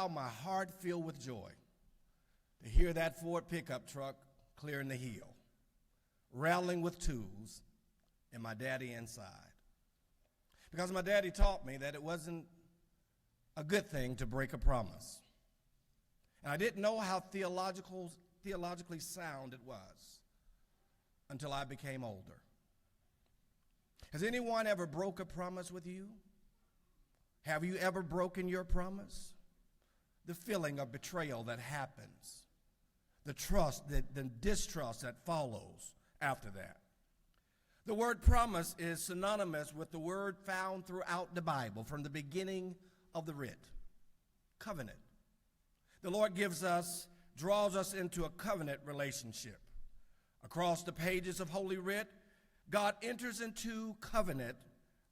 while, my heart filled with joy to hear that Ford pickup truck clearing the hill, rattling with tools, and my daddy inside. Because my daddy taught me that it wasn't a good thing to break a promise. And I didn't know how theologically sound it was until I became older. Has anyone ever broke a promise with you? Have you ever broken your promise? The feeling of betrayal that happens, the distrust that follows after that. The word promise is synonymous with the word found throughout the Bible from the beginning of the writ, covenant. The Lord draws us into a covenant relationship. Across the pages of Holy Writ, God enters into covenant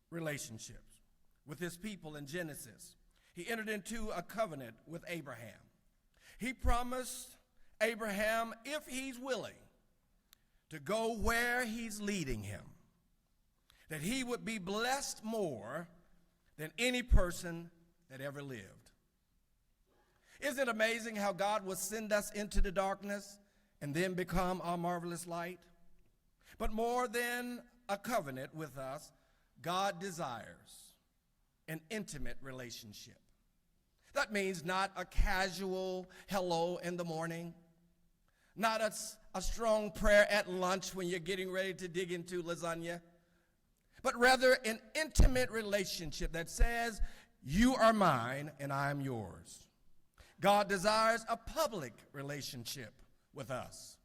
relationships with his people in Genesis. He entered into a covenant with Abraham. He promised Abraham, if he's willing to go where he's leading him, that he would be blessed more than any person that ever lived. Isn't it amazing how God will send us into the darkness and then become our marvelous light? But more than a covenant with us, God desires an intimate relationship. That means not a casual hello in the morning, not a strong prayer at lunch when you're getting ready to dig into lasagna, but rather an intimate relationship that says, you are mine and I am yours. God desires a public relationship with us,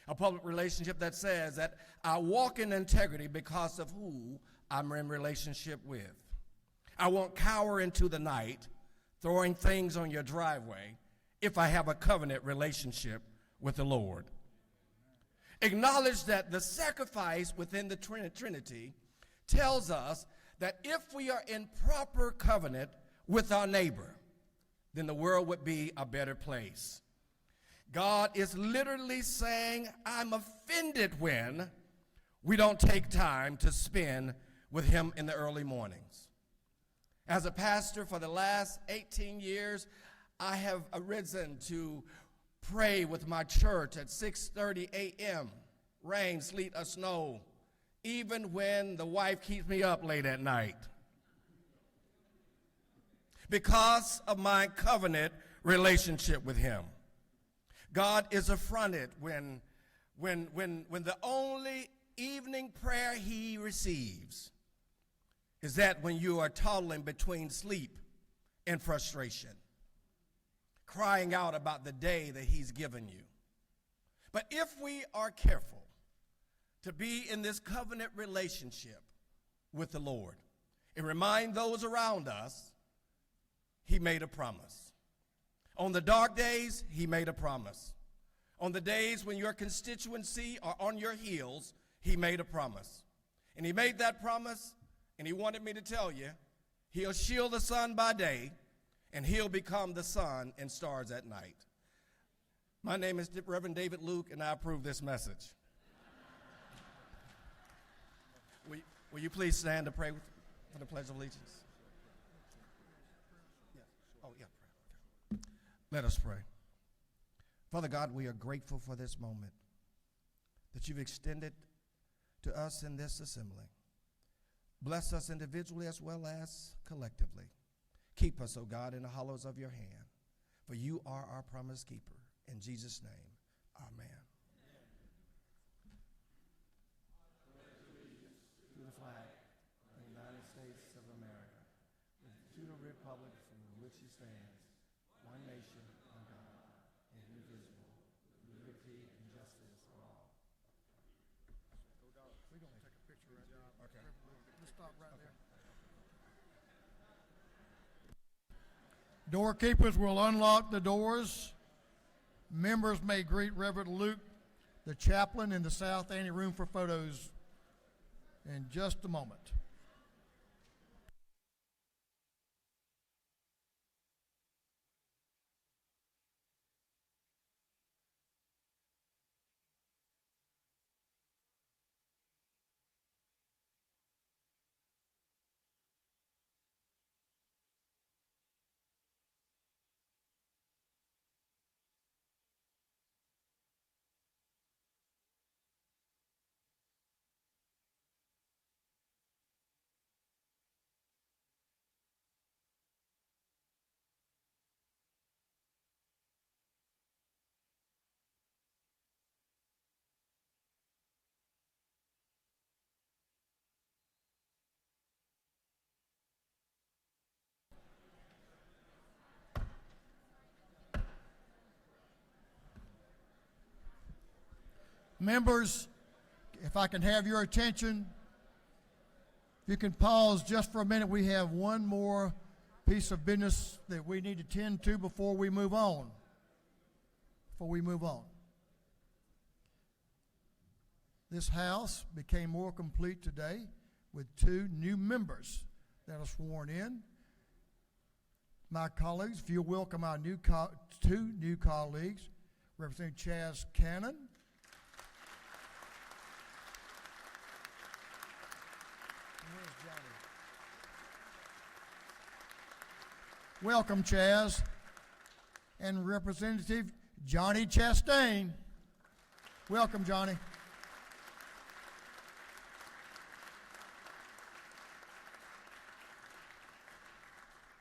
a public relationship that says that I walk in integrity because of who I'm in relationship with. I won't cower into the night throwing things on your driveway if I have a covenant relationship with the Lord. Acknowledge that the sacrifice within the Trinity tells us that if we are in proper covenant with our neighbor, then the world would be a better place. God is literally saying, I'm offended when we don't take time to spend with him in the early mornings. As a pastor for the last 18 years, I have arisen to pray with my church at 6:30 a.m., rain, sleet, or snow, even when the wife keeps me up late at night, because of my covenant relationship with him. God is affronted when the only evening prayer he receives is that when you are toddling between sleep and frustration, crying out about the day that he's given you. But if we are careful to be in this covenant relationship with the Lord and remind those around us, he made a promise. On the dark days, he made a promise. On the days when your constituency are on your heels, he made a promise. And he made that promise, and he wanted me to tell you, he'll shield the sun by day, and he'll become the sun and stars at night. My name is Reverend David Luke, and I approve this message. Will you please stand to pray for the Pledge of Allegiance? Let us pray. Father God, we are grateful for this moment that you've extended to us in this assembly. Bless us individually as well as collectively. Keep us, O God, in the hollows of your hand, for you are our promise keeper. In Jesus' name, amen. To the flag of the United States of America, to the republic for which it stands, one nation, under God, indivisible, with liberty and justice for all. We're going to take a picture right now. Okay. Let's stop right there. Doorkeepers will unlock the doors. Members may greet Reverend Luke, the chaplain, in the South Anteroom for photos in just a moment. Members, if I can have your attention, if you can pause just for a minute. We have one more piece of business that we need to tend to before we move on. This House became more complete today with 2 new members that are sworn in. My colleagues, if you'll welcome our 2 new colleagues, Representative Chaz Cannon. Where's Johnny? Welcome, Chaz. And Representative Johnny Chastain. Welcome, Johnny.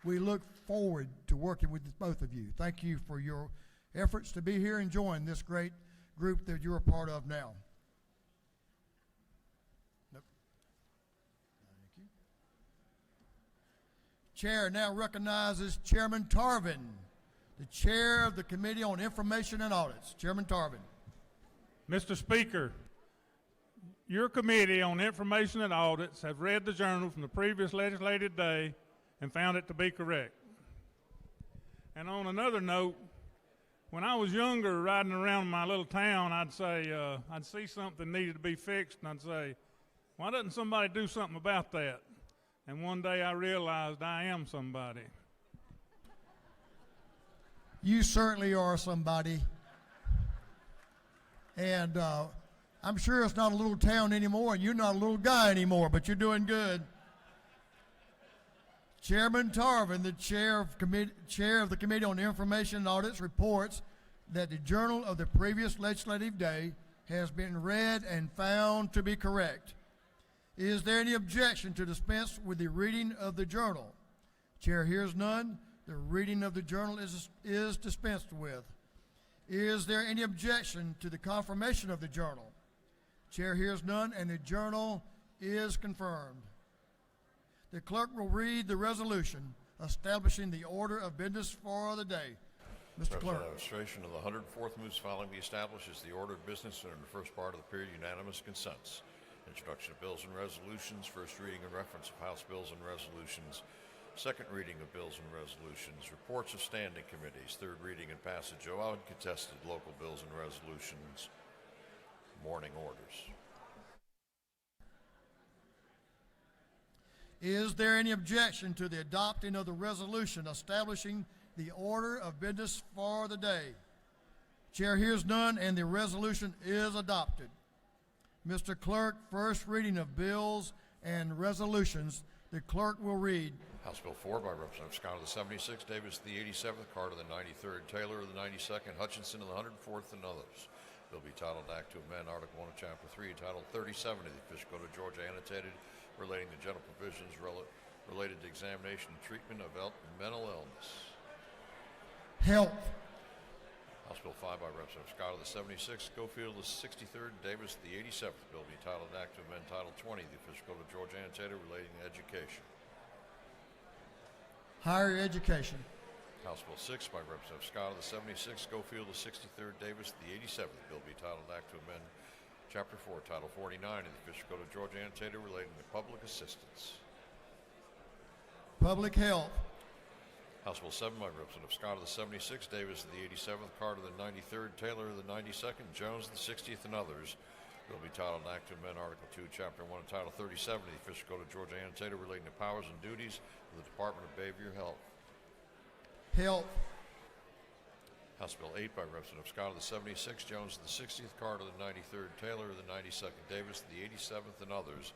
We look forward to working with both of you. Thank you for your efforts to be here and join this great group that you're a part of now. Nope. Thank you. Chair now recognizes Chairman Tarvin, the chair of the Committee on Information and Audits. Chairman Tarvin. Mr. Speaker, your Committee on Information and Audits have read the journal from the previous legislative day and found it to be correct. And on another note, when I was younger, riding around my little town, I'd see something needed to be fixed, and I'd say, why doesn't somebody do something about that? And one day I realized I am somebody. You certainly are somebody. And I'm sure it's not a little town anymore, and you're not a little guy anymore, but you're doing good. Chairman Tarvin, the chair of the Committee on Information and Audits, reports that the journal of the previous legislative day has been read and found to be correct. Is there any objection to dispense with the reading of the journal? Chair hears none. The reading of the journal is dispensed with. Is there any objection to the confirmation of the journal? Chair hears none, and the journal is confirmed. The clerk will read the resolution establishing the order of business for the day. Mr. Clerk. Administration of the 104th moves following be established as the order of business under the first part of the period unanimous consents. Introduction of bills and resolutions, first reading and reference of House bills and resolutions, second reading of bills and resolutions, reports of standing committees, third reading and passage of uncontested local bills and resolutions, morning orders. Is there any objection to the adopting of the resolution establishing the order of business for the day? Chair hears none, and the resolution is adopted. Mr. Clerk, first reading of bills and resolutions. The clerk will read. House Bill 4 by Representative Scott of the 76th, Davis of the 87th, Carter of the 93rd, Taylor of the 92nd, Hutchinson of the 104th, and others. Bill be titled Act to Amend Article 1 of Chapter 3, entitled 37 of the Official Code of Georgia, annotated, relating to general provisions related to examination and treatment of mental illness. Health. House Bill 5 by Representative Scott of the 76th, Schofield of the 63rd, Davis of the 87th. Bill be titled Act to Amend Title 20 of the Official Code of Georgia, annotated, relating to education. Higher education. House Bill 6 by Representative Scott of the 76th, Schofield of the 63rd, Davis of the 87th. Bill be titled Act to Amend Chapter 4, Title 49 of the Official Code of Georgia, annotated, relating to public assistance. Public health. House Bill 7 by Representative Scott of the 76th, Davis of the 87th, Carter of the 93rd, Taylor of the 92nd, Jones of the 60th, and others. Bill be titled Act to Amend Article 2, Chapter 1, and Title 37 of the Official Code of Georgia, annotated, relating to powers and duties of the Department of Behavioral Health. Health. House Bill 8 by Representative Scott of the 76th, Jones of the 60th, Carter of the 93rd, Taylor of the 92nd, Davis of the 87th, and others.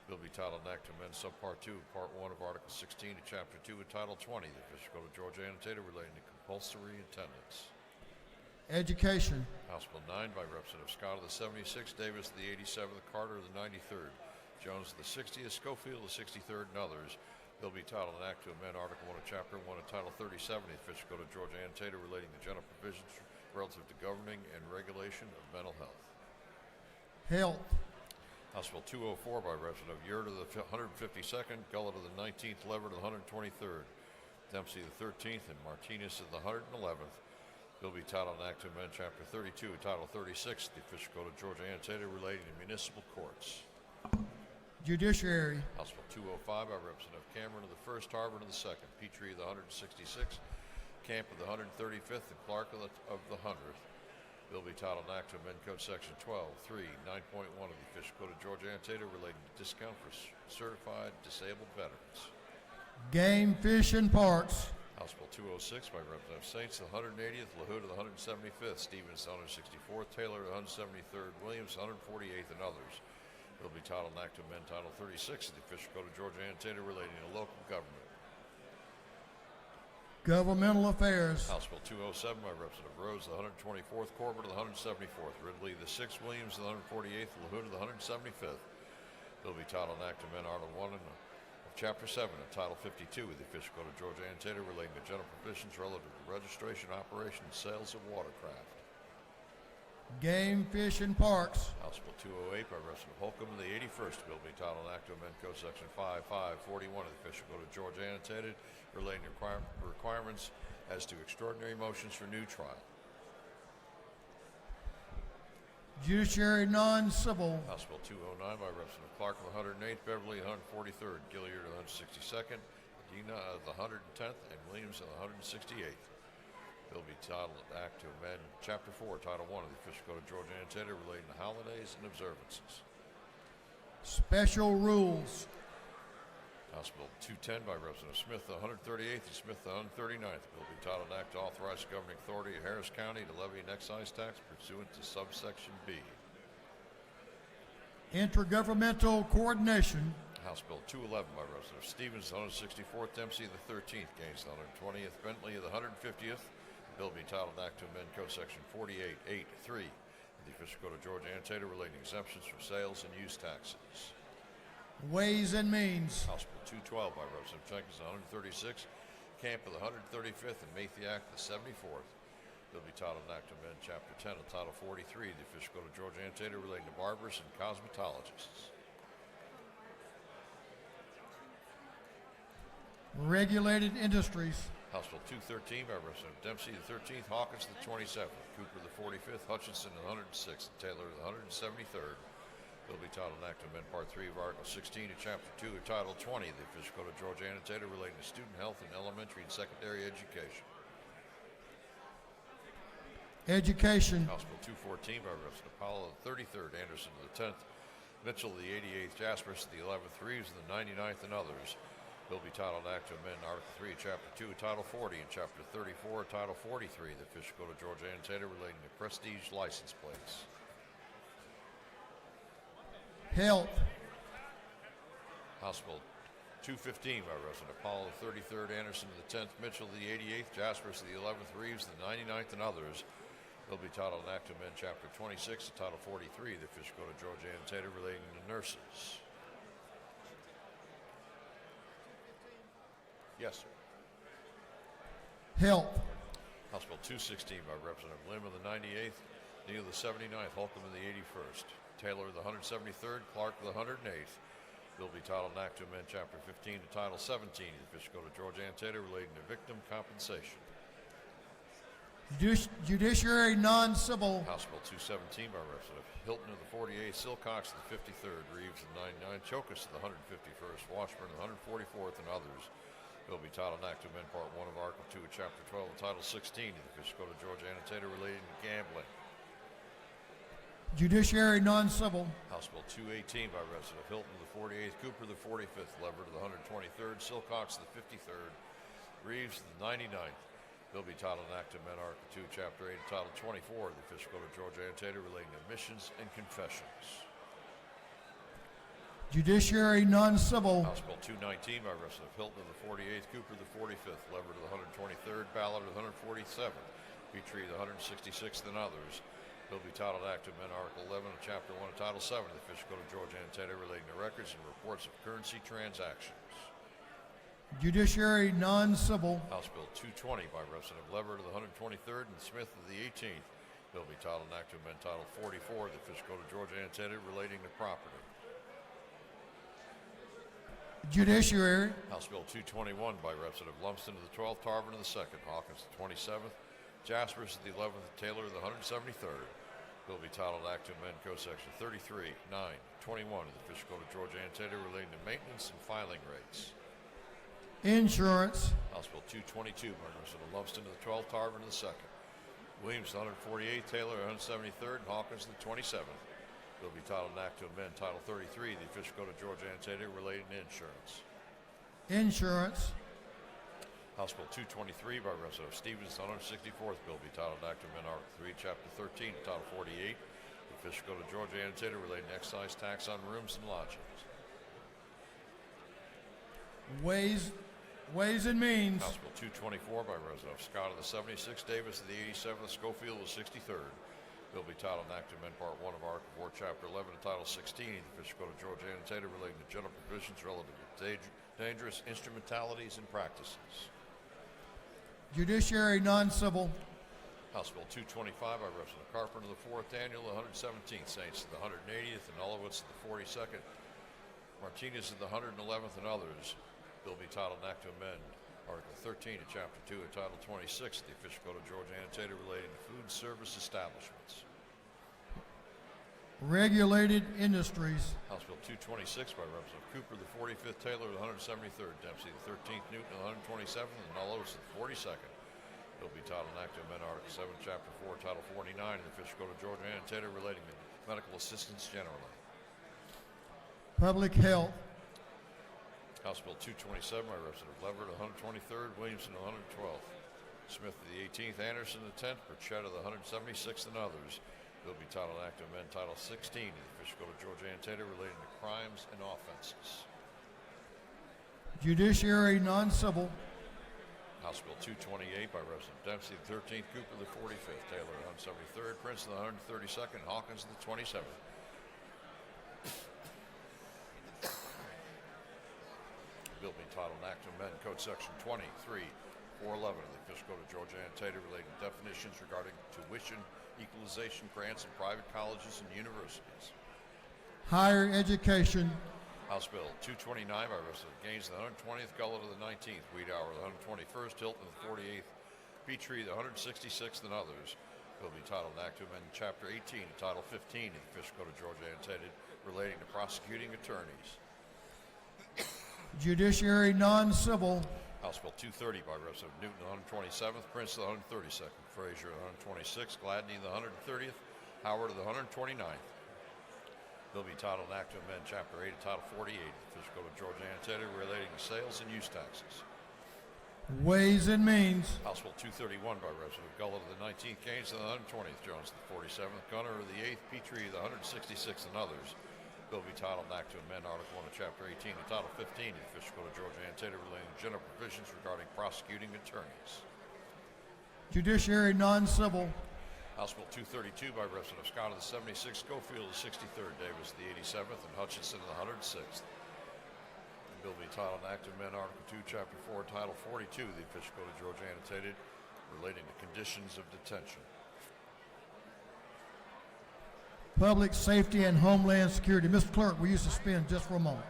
Bill be titled Act to Amend Subpart 2 of Part 1 of Article 16 of Chapter 2 and Title 20 of the Official Code of Georgia, annotated, relating to compulsory attendance. Education. House Bill 9 by Representative Scott of the 76th, Davis of the 87th, Carter of the 93rd, Jones of the 60th, Schofield of the 63rd, and others. Bill be titled an Act to Amend Article 1 of Chapter 1 of Title 37 of the Official Code of Georgia, annotated, relating to general provisions relative to governing and regulation of mental health. Health. House Bill 204 by Representative Yurt of the 152nd, Gullett of the 19th, Leverett of the 123rd, Dempsey of the 13th, and Martinez of the 111th. Bill be titled an act to amend Chapter 32 and Title 36 of the official code of Georgia annotated relating to municipal courts. Judiciary. House Bill 205 by Representative Cameron of the 1st, Harvard of the 2nd, Petrie of the 166th, Camp of the 135th, and Clark of the 100th. Bill be titled an act to amend Code Section 12(3), 9.1 of the official code of Georgia annotated relating to discount for certified disabled veterans. Game, Fish, and Parks. House Bill 206 by Representative Saints, the 180th, LaHood of the 175th, Stevens, the 164th, Taylor, the 173rd, Williams, the 148th, and others. Bill be titled an act to amend Title 36 of the official code of Georgia annotated relating to local government. Governmental Affairs. House Bill 207 by Representative Rose, the 124th, Corbett of the 174th, Ridley the 6th, Williams the 148th, LaHood of the 175th. Bill be titled an act to amend Article 1 of Chapter 7 and Title 52 of the official code of Georgia annotated relating to general provisions relative to registration, operation, and sales of watercraft. Game, Fish, and Parks. House Bill 208 by Representative Holcomb of the 81st. Bill be titled an act to amend Code Section 5541 of the official code of Georgia annotated relating to requirements as to extraordinary motions for new trial. Judiciary non-civil. House Bill 209 by Representative Clark of the 108th, Beverly of the 143rd, Gilliard of the 162nd, Medina of the 110th, and Williams of the 168th. Bill be titled an act to amend Chapter 4, Title 1 of the official code of Georgia annotated relating to holidays and observances. Special rules. House Bill 210 by Representative Smith, the 138th, and Smith, the 139th. Bill be titled an act to authorize the governing authority of Harris County to levy an excise tax pursuant to subsection B. Intergovernmental coordination. House Bill 211 by Representative Stevens, the 164th, Dempsey, the 13th, Gaines, the 120th, Bentley, the 150th. Bill be titled an act to amend Code Section 48(8)(3) of the official code of Georgia annotated relating to exemptions from sales and use taxes. Ways and Means. House Bill 212 by Representative Jenkins, the 136th, Camp of the 135th, and Mathiak, the 74th. Bill be titled an act to amend Chapter 10 of Title 43 of the official code of Georgia annotated relating to barbers and cosmetologists. Regulated Industries. House Bill 213 by Representative Dempsey, the 13th, Hawkins, the 27th, Cooper, the 45th, Hutchinson, the 106th, and Taylor, the 173rd. Bill be titled an act to amend Part 3 of Article 16 of Chapter 2 of Title 20 of the official code of Georgia annotated relating to student health in elementary and secondary education. Education. House Bill 214 by Representative Powell, the 33rd, Anderson, the 10th, Mitchell, the 88th, Jaspers, the 11th, Reeves, the 99th, and others. Bill be titled an act to amend Article 3 of Chapter 2 of Title 40 and Chapter 34 of Title 43 of the official code of Georgia annotated relating to prestige license plates. Health. House Bill 215 by Representative Powell, the 33rd, Anderson, the 10th, Mitchell, the 88th, Jaspers, the 11th, Reeves, the 99th, and others. Bill be titled an act to amend Chapter 26 of Title 43 of the official code of Georgia annotated relating to nurses. Yes, sir. Health. House Bill 216 by Representative Lim of the 98th, Neal the 79th, Holcomb of the 81st, Taylor of the 173rd, Clark of the 108th. Bill be titled an act to amend Chapter 15 to Title 17 of the official code of Georgia annotated relating to victim compensation. Judiciary non-civil. House Bill 217 by Representative Hilton of the 48th, Silcox of the 53rd, Reeves of the 99th, Chokas of the 151st, Washburn of the 144th, and others. Bill be titled an act to amend Part 1 of Article 2 of Chapter 12 of Title 16 of the official code of Georgia annotated relating to gambling. Judiciary non-civil. House Bill 218 by Representative Hilton of the 48th, Cooper of the 45th, Leverett of the 123rd, Silcox of the 53rd, Reeves of the 99th. Bill be titled an act to amend Article 2, Chapter 8 of Title 24 of the official code of Georgia annotated relating to admissions and confessions. Judiciary non-civil. House Bill 219 by Representative Hilton of the 48th, Cooper of the 45th, Leverett of the 123rd, Ballard of the 147th, Petrie of the 166th, and others. Bill be titled Act to amend Article 11 of Chapter 1 of Title 7 of the official code of Georgia annotated relating to records and reports of currency transactions. Judiciary non-civil. House Bill 220 by Representative Leverett of the 123rd and Smith of the 18th. Bill be titled an Act to amend Title 44 of the official code of Georgia annotated relating to property. Judiciary. House Bill 221 by Representative Lumsden of the 12th, Tarvin of the 2nd, Hawkins the 27th, Jaspers of the 11th, Taylor of the 173rd. Bill be titled Act to amend Code Section 33, 9, 21 of the Official Code of Georgia Annotated relating to maintenance and filing rates. Insurance. House Bill 222 by Representative Lumsden of the 12th, Tarver of the 2nd. Williams, the 148th, Taylor, 173rd, and Hawkins, the 27th. Bill be titled an act to amend Title 33 of the Official Code of Georgia Annotated relating to insurance. Insurance. House Bill 223 by Representative Stevens, the 164th. Bill be titled an act to amend Article 3, Chapter 13, Title 48 of the Official Code of Georgia Annotated relating to excise tax on rooms and lodgings. Ways and Means. House Bill 224 by Representative Scott of the 76th, Davis of the 87th, Schofield of the 63rd. Bill be titled an act to amend Part 1 of Article 4, Chapter 11 and Title 16 of the Official Code of Georgia Annotated relating to general provisions relative to dangerous instrumentalities and practices. Judiciary Non-Civil. House Bill 225 by Representative Carpenter of the 4th, Daniel of the 117th, Saints of the 180th, and Olowitz of the 42nd, Martinez of the 111th, and others. Bill be titled an act to amend Article 13 of Chapter 2 and Title 26 of the Official Code of Georgia Annotated relating to food service establishments. Regulated Industries. House Bill 226 by Representative Cooper, the 45th, Taylor, the 173rd, Dempsey, the 13th, Newton, the 127th, and Nullos, the 42nd. Bill be titled an act to amend Article 7, Chapter 4, Title 49 of the Official Code of Georgia Annotated relating to medical assistance generally. Public Health. House Bill 227 by Representative Leverett, the 123rd, Williamson, the 112th, Smith of the 18th, Anderson, the 10th, Burchett of the 176th, and others. Bill be titled an act to amend Title 16 of the Official Code of Georgia Annotated relating to crimes and offenses. Judiciary Non-Civil. House Bill 228 by Representative Dempsey, the 13th, Cooper, the 45th, Taylor, the 173rd, Princeton, the 132nd, Hawkins, the 27th. Bill being titled an act to amend Code Section 23, 411 of the Official Code of Georgia Annotated relating to definitions regarding tuition equalization grants in private colleges and universities. Higher Education. House Bill 229 by Representative Gaines, the 120th, Gullett of the 19th, Wiedauer, the 121st, Hilton, the 48th, Petrie, the 166th, and others. Bill be titled an act to amend Chapter 18 and Title 15 of the Official Code of Georgia Annotated relating to prosecuting attorneys. Judiciary Non-Civil. House Bill 230 by Representative Newton, the 127th, Prince, the 132nd, Frazier, the 126th, Gladney, the 130th, Howard, the 129th. Bill be titled an act to amend Chapter 8 of Title 48 of the Official Code of Georgia Annotated relating to sales and use taxes. Ways and Means. House Bill 231 by Representative Gullett of the 19th, Gaines, the 120th, Jones, the 47th, Gunner of the 8th, Petrie, the 166th, and others. Bill be titled an act to amend Article 1 of Chapter 18 and Title 15 of the Official Code of Georgia Annotated relating to general provisions regarding prosecuting attorneys. Judiciary Non-Civil. House Bill 232 by Representative Scott of the 76th, Schofield of the 63rd, Davis of the 87th, and Hutchinson of the 106th. The bill be titled an act to amend Article 2, Chapter 4, Title 42 of the Official Code of Georgia Annotated relating to conditions of detention. Public Safety and Homeland Security. Mr. Clerk, will you suspend just for a moment?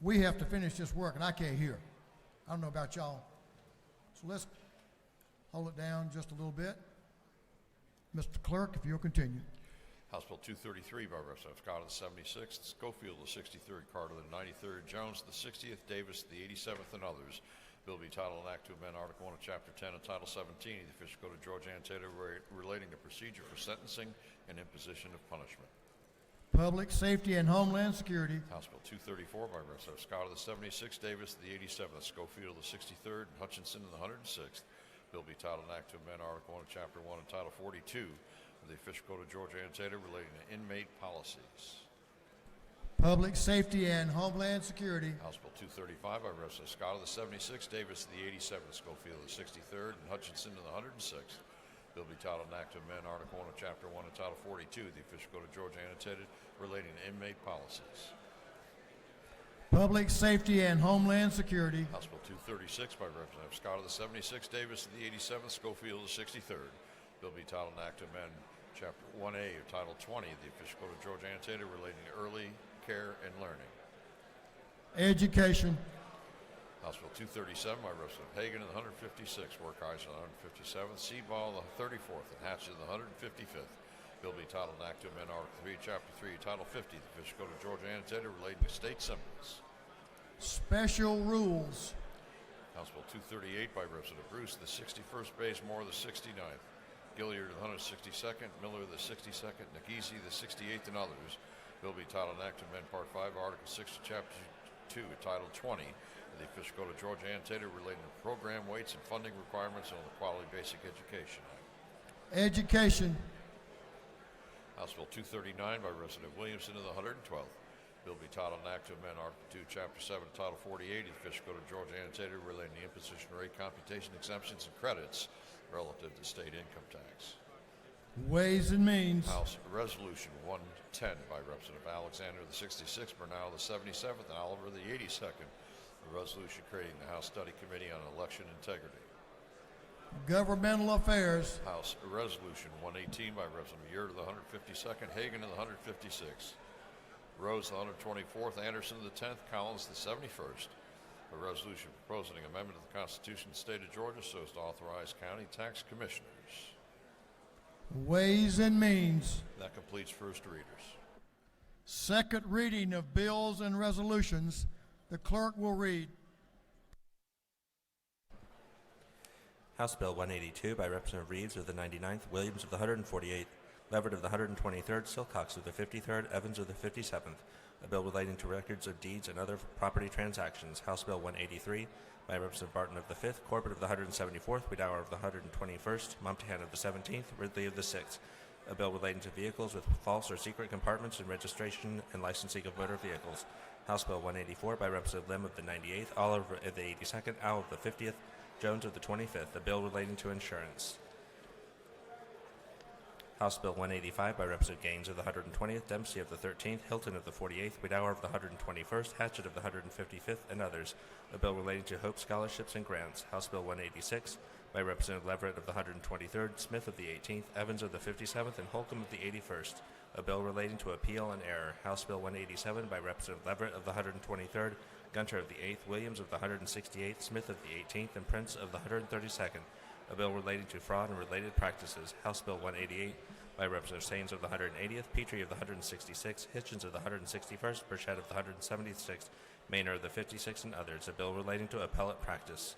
We have to finish this work, and I can't hear. I don't know about y'all. So let's hold it down just a little bit. Mr. Clerk, if you'll continue. House Bill 233 by Representative Scott of the 76th, Schofield of the 63rd, Carter of the 93rd, Jones of the 60th, Davis of the 87th, and others. Bill be titled an act to amend Article 1 of Chapter 10 and Title 17 of the Official Code of Georgia Annotated relating to procedure for sentencing and imposition of punishment. Public Safety and Homeland Security. House Bill 234 by Representative Scott of the 76th, Davis of the 87th, Schofield of the 63rd, and Hutchinson of the 106th. Bill be titled an act to amend Article 1 of Chapter 1 and Title 42 of the Official Code of Georgia Annotated relating to inmate policies. Public Safety and Homeland Security. House Bill 235 by Representative Scott of the 76th, Davis of the 87th, Schofield of the 63rd, and Hutchinson of the 106th. Bill be titled an act to amend Article 1 of Chapter 1 and Title 42 of the Official Code of Georgia Annotated relating to inmate policies. Public Safety and Homeland Security. House Bill 236 by Representative Scott of the 76th, Davis of the 87th, Schofield of the 63rd. Bill be titled an act to amend Chapter 1A of Title 20 of the Official Code of Georgia Annotated relating to early care and learning. Education. House Bill 237 by Representative Hagan of the 156th, Work Eyes of the 157th, Seaball of the 34th, and Hatch of the 155th. Bill be titled an act to amend Article 3, Chapter 3, Title 50 of the Official Code of Georgia Annotated relating to state symbols. Special rules. House Bill 238 by Representative Bruce of the 61st base, Moore of the 69th, Gilliard of the 162nd, Miller of the 62nd, Nikisi of the 68th, and others. Bill be titled an act to amend Part 5, Article 6 of Chapter 2, Title 20 of the Official Code of Georgia Annotated relating to program weights and funding requirements on the Quality Basic Education Act. Education. House Bill 239 by Representative Williamson of the 112th. Bill be titled an act to amend Article 2, Chapter 7, Title 48 of the Official Code of Georgia Annotated relating to imposition rate computation exemptions and credits relative to state income tax. Ways and Means. House Resolution 110 by Representative Alexander of the 66th, Bernal of the 77th, and Oliver of the 82nd. The resolution creating the House Study Committee on Election Integrity. Governmental Affairs. House Resolution 118 by Representative Yurt of the 152nd, Hagan of the 156th, Rose of the 124th, Anderson of the 10th, Collins of the 71st. A resolution proposing an amendment to the Constitution of the State of Georgia so as to authorize county tax commissioners. Ways and Means. That completes first readers. Second reading of bills and resolutions. The clerk will read. House Bill 182 by Representative Reeves of the 99th, Williams of the 148th, Leverett of the 123rd, Silcox of the 53rd, Evans of the 57th. A bill relating to records of deeds and other property transactions. House Bill 183 by Representative Barton of the 5th, Corbett of the 174th, Wiedauer of the 121st, Mumtahan of the 17th, Ridley of the 6th. A bill relating to vehicles with false or secret compartments and registration and licensing of motor vehicles. House Bill 184 by Representative Lim of the 98th, Oliver of the 82nd, Owl of the 50th, Jones of the 25th. A bill relating to insurance. House Bill 185 by Representative Gaines of the 120th, Dempsey of the 13th, Hilton of the 48th, Wiedauer of the 121st, Hatchett of the 155th, and others. A bill relating to Hope scholarships and grants. House Bill 186 by Representative Leverett of the 123rd, Smith of the 18th, Evans of the 57th, and Holcomb of the 81st. A bill relating to appeal and error. House Bill 187 by Representative Leverett of the 123rd, Gunter of the 8th, Williams of the 168th, Smith of the 18th, and Prince of the 132nd. A bill relating to fraud and related practices. House Bill 188 by Representative Saines of the 180th, Petrie of the 166th, Hitchens of the 161st, Burchett of the 176th, Maynard of the 56th, and others. A bill relating to appellate practice.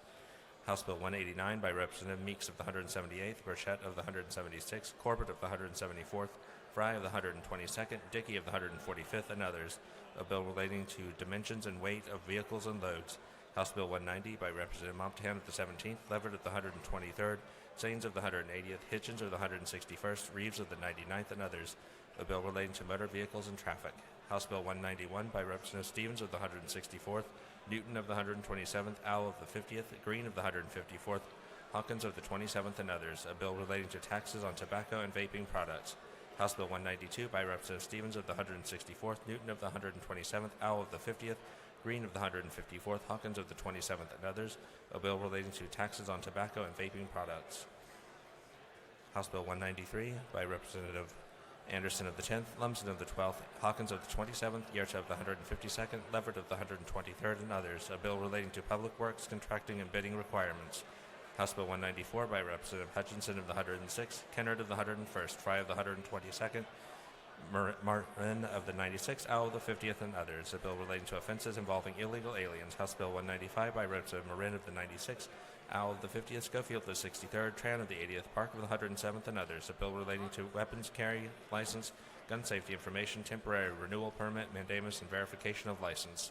House Bill 189 by Representative Meeks of the 178th, Burchett of the 176th, Corbett of the 174th, Fry of the 122nd, Dickey of the 145th, and others. A bill relating to dimensions and weight of vehicles and loads. House Bill 190 by Representative Mumtahan of the 17th, Leverett of the 123rd, Saines of the 180th, Hitchens of the 161st, Reeves of the 99th, and others. A bill relating to motor vehicles and traffic. House Bill 191 by Representative Stevens of the 164th, Newton of the 127th, Owl of the 50th, Green of the 154th, Hawkins of the 27th, and others. A bill relating to taxes on tobacco and vaping products. House Bill 192 by Representative Stevens of the 164th, Newton of the 127th, Owl of the 50th, Green of the 154th, Hawkins of the 27th, and others. A bill relating to taxes on tobacco and vaping products. House Bill 193 by Representative Anderson of the 10th, Lumsden of the 12th, Hawkins of the 27th, Yerta of the 152nd, Leverett of the 123rd, and others. A bill relating to public works, contracting, and bidding requirements. House Bill 194 by Representative Hutchinson of the 106th, Kennard of the 101st, Fry of the 122nd, Martin of the 96th, Owl of the 50th, and others. A bill relating to offenses involving illegal aliens. House Bill 195 by Representative Marin of the 96th, Owl of the 50th, Schofield of the 63rd, Tran of the 80th, Park of the 107th, and others. A bill relating to weapons carry license, gun safety information, temporary renewal permit, mandamus, and verification of license.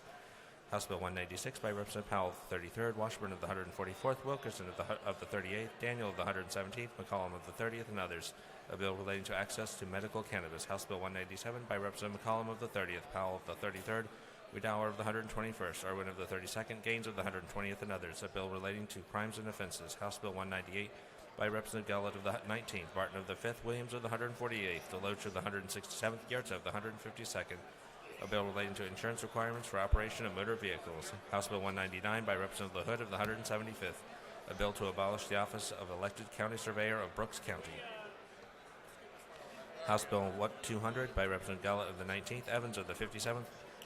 House Bill 196 by Representative Powell of the 33rd, Washburn of the 144th, Wilkerson of the 38th, Daniel of the 117th, McCollum of the 30th, and others. A bill relating to access to medical cannabis. House Bill 197 by Representative McCollum of the 30th, Powell of the 33rd, Wiedauer of the 121st, Irwin of the 32nd, Gaines of the 120th, and others. A bill relating to crimes and offenses. House Bill 198 by Representative Gullett of the 19th, Barton of the 5th, Williams of the 148th, Deloach of the 167th, Yerta of the 152nd. A bill relating to insurance requirements for operation of motor vehicles. House Bill 199 by Representative LaHood of the 175th. A bill to abolish the office of elected county surveyor of Brooks County. House Bill 200 by Representative Gala of the 19th, Evans of the 57th,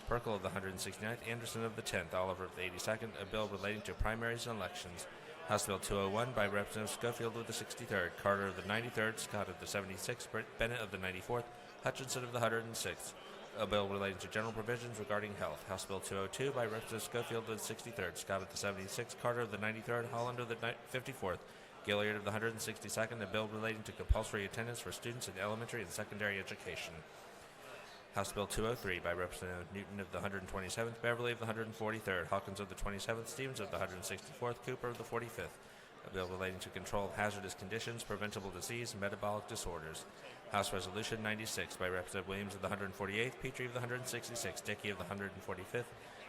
Perkel of the 169th, Anderson of the 10th, Oliver of the 82nd, a bill relating to primaries and elections. House Bill 201 by Representative Schofield of the 63rd, Carter of the 93rd, Scott of the 76th, Bennett of the 94th, Hutchinson of the 106th, a bill relating to general provisions regarding health. House Bill 202 by Representative Schofield of the 63rd, Scott of the 76th, Carter of the 93rd, Holland of the 54th, Gilliard of the 162nd, a bill relating to compulsory attendance for students in elementary and secondary education. House Bill 203 by Representative Newton of the 127th, Beverly of the 143rd, Hawkins of the 27th, Stevens of the 164th, Cooper of the 45th, a bill relating to control of hazardous conditions, preventable disease, and metabolic disorders. House Resolution 96 by Representative Williams of the 148th, Petrie of the 166th, Dickey of the 145th,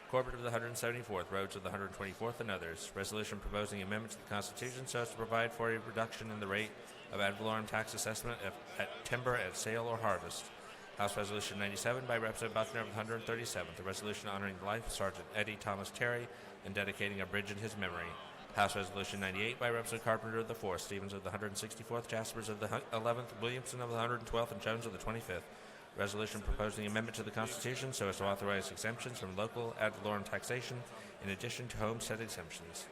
Corbett of the 174th, Rhodes of the 124th, and others. Resolution proposing amendment to the Constitution so as to provide for a reduction in the rate of ad valorem tax assessment at timber at sale or harvest. House Resolution 97 by Representative Buckner of the 137th, a resolution honoring the life of Sergeant Eddie Thomas Terry and dedicating a bridge in his memory. House Resolution 98 by Representative Carpenter of the 4th, Stevens of the 164th, Jaspers of the 11th, Williamson of the 112th, and Jones of the 25th. Resolution proposing amendment to the Constitution so as to authorize exemptions from local ad valorem taxation in addition to homestead exemptions.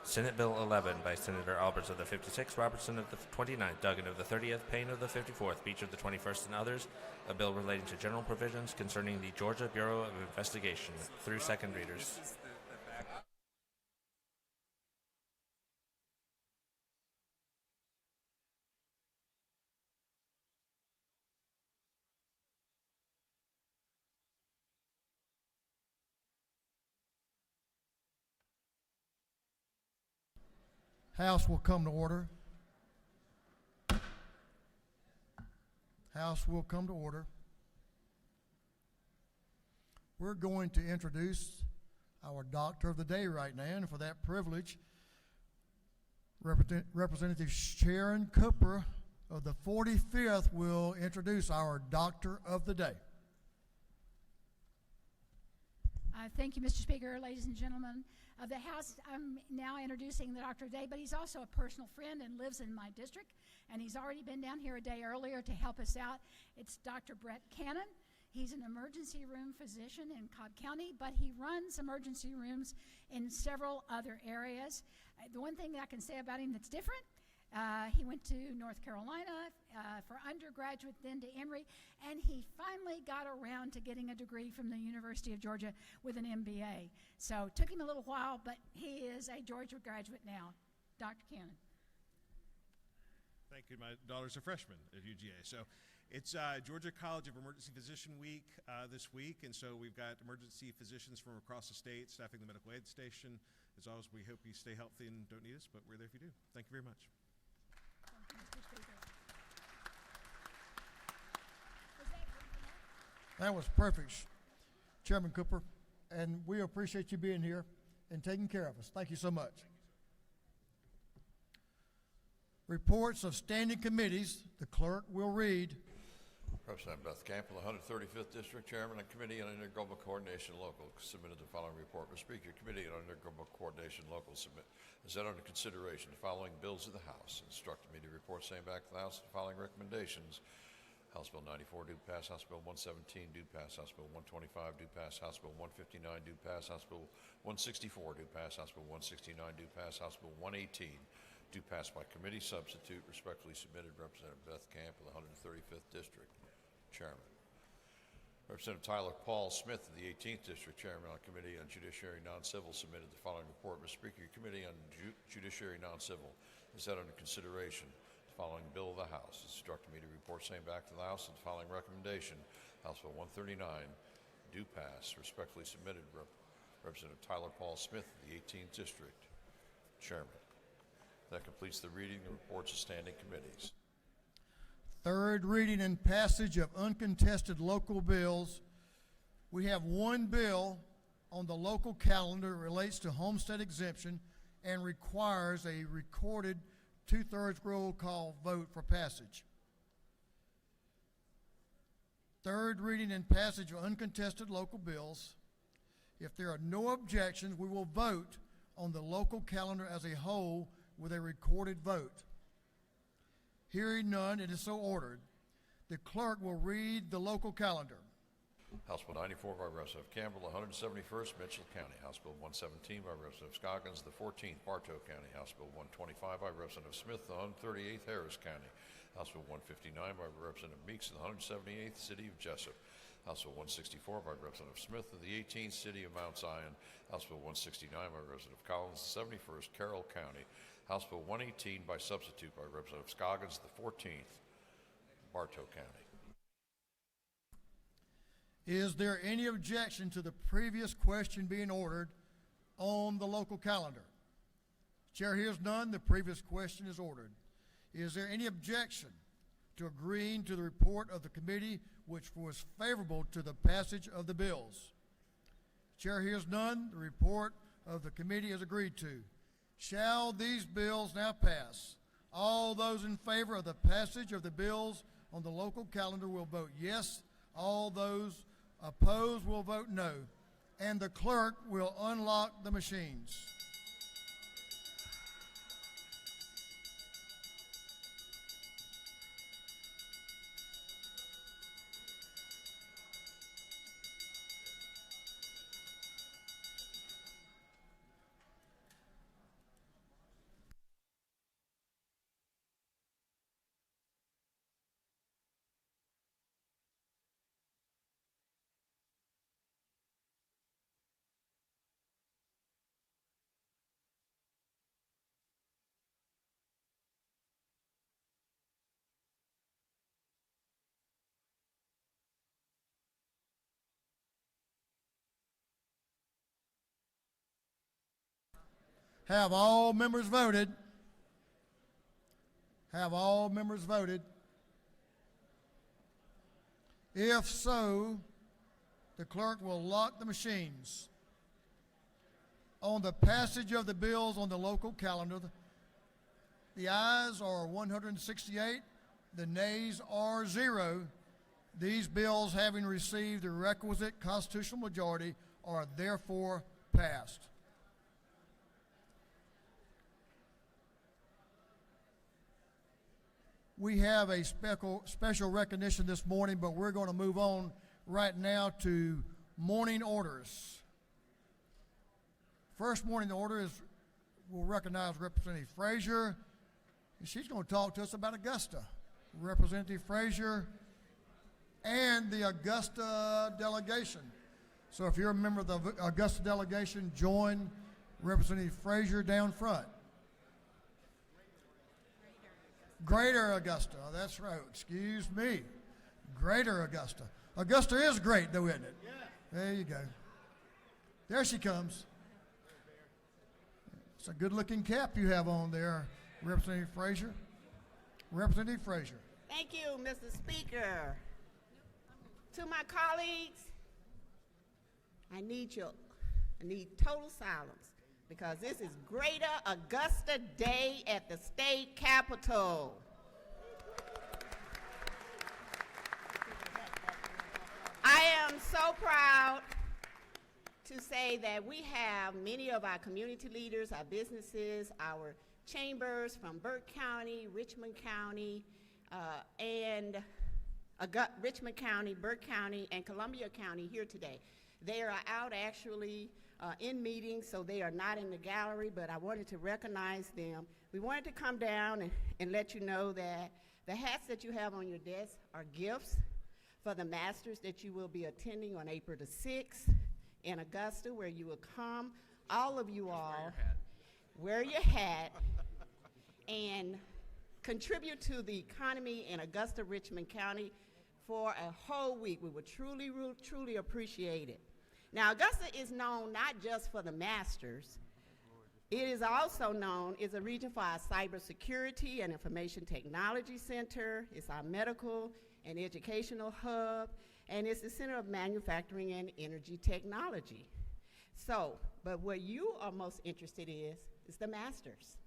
Senate Bill 11 by Senator Alberts of the 56th, Robertson of the 29th, Duggan of the 30th, Payne of the 54th, Beach of the 21st, and others, a bill relating to general provisions concerning the Georgia Bureau of Investigation, through second readers. House will come to order. House will come to order. We're going to introduce our Doctor of the Day right now, and for that privilege, Representative Sharon Cooper of the 45th will introduce our Doctor of the Day. Thank you, Mr. Speaker, ladies and gentlemen of the House. I'm now introducing the Doctor of the Day, but he's also a personal friend and lives in my district, and he's already been down here a day earlier to help us out. It's Dr. Brett Cannon. He's an emergency room physician in Cobb County, but he runs emergency rooms in several other areas. The one thing that I can say about him that's different, he went to North Carolina for undergraduate, then to Emory, and he finally got around to getting a degree from the University of Georgia with an MBA. So it took him a little while, but he is a Georgia graduate now. Dr. Cannon. Thank you. My daughter's a freshman at UGA. So it's Georgia College of Emergency Physician Week this week, and so we've got emergency physicians from across the state staffing the medical aid station. As always, we hope you stay healthy and don't need us, but we're there if you do. Thank you very much. That was perfect, Chairman Cooper, and we appreciate you being here and taking care of us. Thank you so much. Reports of standing committees, the clerk will read. Representative Beth Campbell, 135th District Chairman and Committee on Intergovernmental Coordination Local, submitted the following report. Mr. Speaker, Committee on Intergovernmental Coordination Local is that under consideration the following bills of the House. Instructed me to report same back to the House the following recommendations. House Bill 94 do pass, House Bill 117 do pass, House Bill 125 do pass, House Bill 159 do pass, House Bill 164 do pass, House Bill 169 do pass, House Bill 118 do pass by committee substitute. Respectfully submitted, Representative Beth Camp of the 135th District Chairman. Representative Tyler Paul Smith of the 18th District Chairman on Committee on Judiciary Non-Civil submitted the following report. Mr. Speaker, your Committee on Judiciary Non-Civil is that under consideration the following bill of the House. It's instructed me to report same back to the House with the following recommendation. House Bill 139 do pass. Respectfully submitted, Representative Tyler Paul Smith of the 18th District Chairman. That completes the reading and reports of standing committees. Third reading and passage of uncontested local bills. We have one bill on the local calendar that relates to homestead exemption and requires a recorded 2/3 roll call vote for passage. Third reading and passage of uncontested local bills. If there are no objections, we will vote on the local calendar as a whole with a recorded vote. Hearing none, it is so ordered. The clerk will read the local calendar. House Bill 94 by Representative Campbell, the 171st, Mitchell County. House Bill 117 by Representative Scoggins, the 14th, Bartow County. House Bill 125 by Representative Smith, the 138th, Harris County. House Bill 159 by Representative Meeks, the 178th, City of Jessup. House Bill 164 by Representative Smith of the 18th, City of Mount Zion. House Bill 169 by Representative Collins, the 71st, Carroll County. House Bill 118 by substitute by Representative Scoggins, the 14th, Bartow County. Is there any objection to the previous question being ordered on the local calendar? Chair hears none. The previous question is ordered. Is there any objection to agreeing to the report of the committee which was favorable to the passage of the bills? Chair hears none. The report of the committee is agreed to. Shall these bills now pass? All those in favor of the passage of the bills on the local calendar will vote yes. All those opposed will vote no. And the clerk will unlock the machines. Have all members voted? Have all members voted? If so, the clerk will lock the machines. On the passage of the bills on the local calendar, the ayes are 168, the nays are 0. These bills, having received the requisite constitutional majority, are therefore passed. We have a special recognition this morning, but we're going to move on right now to morning orders. First morning order is we'll recognize Representative Frazier, and she's going to talk to us about Augusta. Representative Frazier and the Augusta delegation. So if you're a member of the Augusta delegation, join Representative Frazier down front. Greater Augusta. Oh, that's right. Excuse me. Greater Augusta. Augusta is great, though, isn't it? Yeah. There you go. There she comes. It's a good-looking cap you have on there, Representative Frazier. Representative Frazier. Thank you, Mr. Speaker. To my colleagues, I need total silence, because this is Greater Augusta Day at the state capitol. I am so proud to say that we have many of our community leaders, our businesses, our chambers from Burke County, Richmond County, Richmond County, Burke County, and Columbia County here today. They are out actually in meetings, so they are not in the gallery, but I wanted to recognize them. We wanted to come down and let you know that the hats that you have on your desk are gifts for the Masters that you will be attending on April the 6th in Augusta, where you will come, all of you all, wear your hat and contribute to the economy in Augusta, Richmond County for a whole week. We would truly appreciate it. Now, Augusta is known not just for the Masters. It is also known as a region for our cybersecurity and information technology center. It's our medical and educational hub, and it's the center of manufacturing and energy technology. So, but what you are most interested in is the Masters.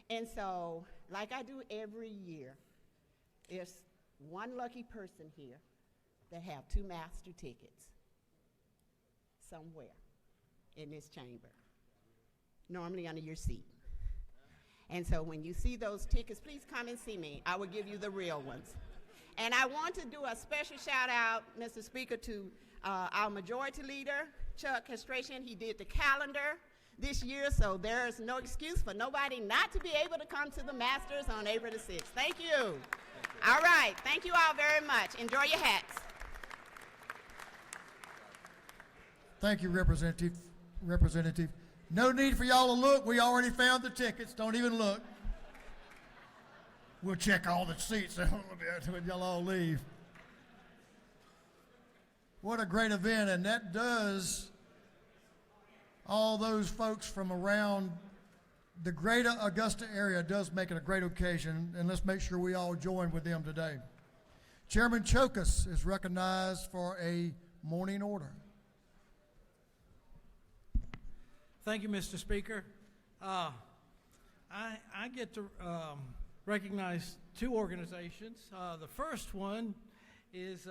And so, like I do every year, there's one lucky person here that have 2 Master tickets somewhere in this chamber, normally under your seat. And so when you see those tickets, please come and see me. I will give you the real ones. And I want to do a special shout out, Mr. Speaker, to our majority leader, Chuck Castration. He did the calendar this year, so there's no excuse for nobody not to be able to come to the Masters on April the 6th. Thank you. All right. Thank you all very much. Enjoy your hats. Thank you, Representative. No need for y'all to look. We already found the tickets. Don't even look. We'll check all the seats in a little bit when y'all all leave. What a great event, and that does all those folks from around the greater Augusta area does make it a great occasion, and let's make sure we all join with them today. Chairman Chokas is recognized for a morning order. Thank you, Mr. Speaker. I get to recognize two organizations. The first one is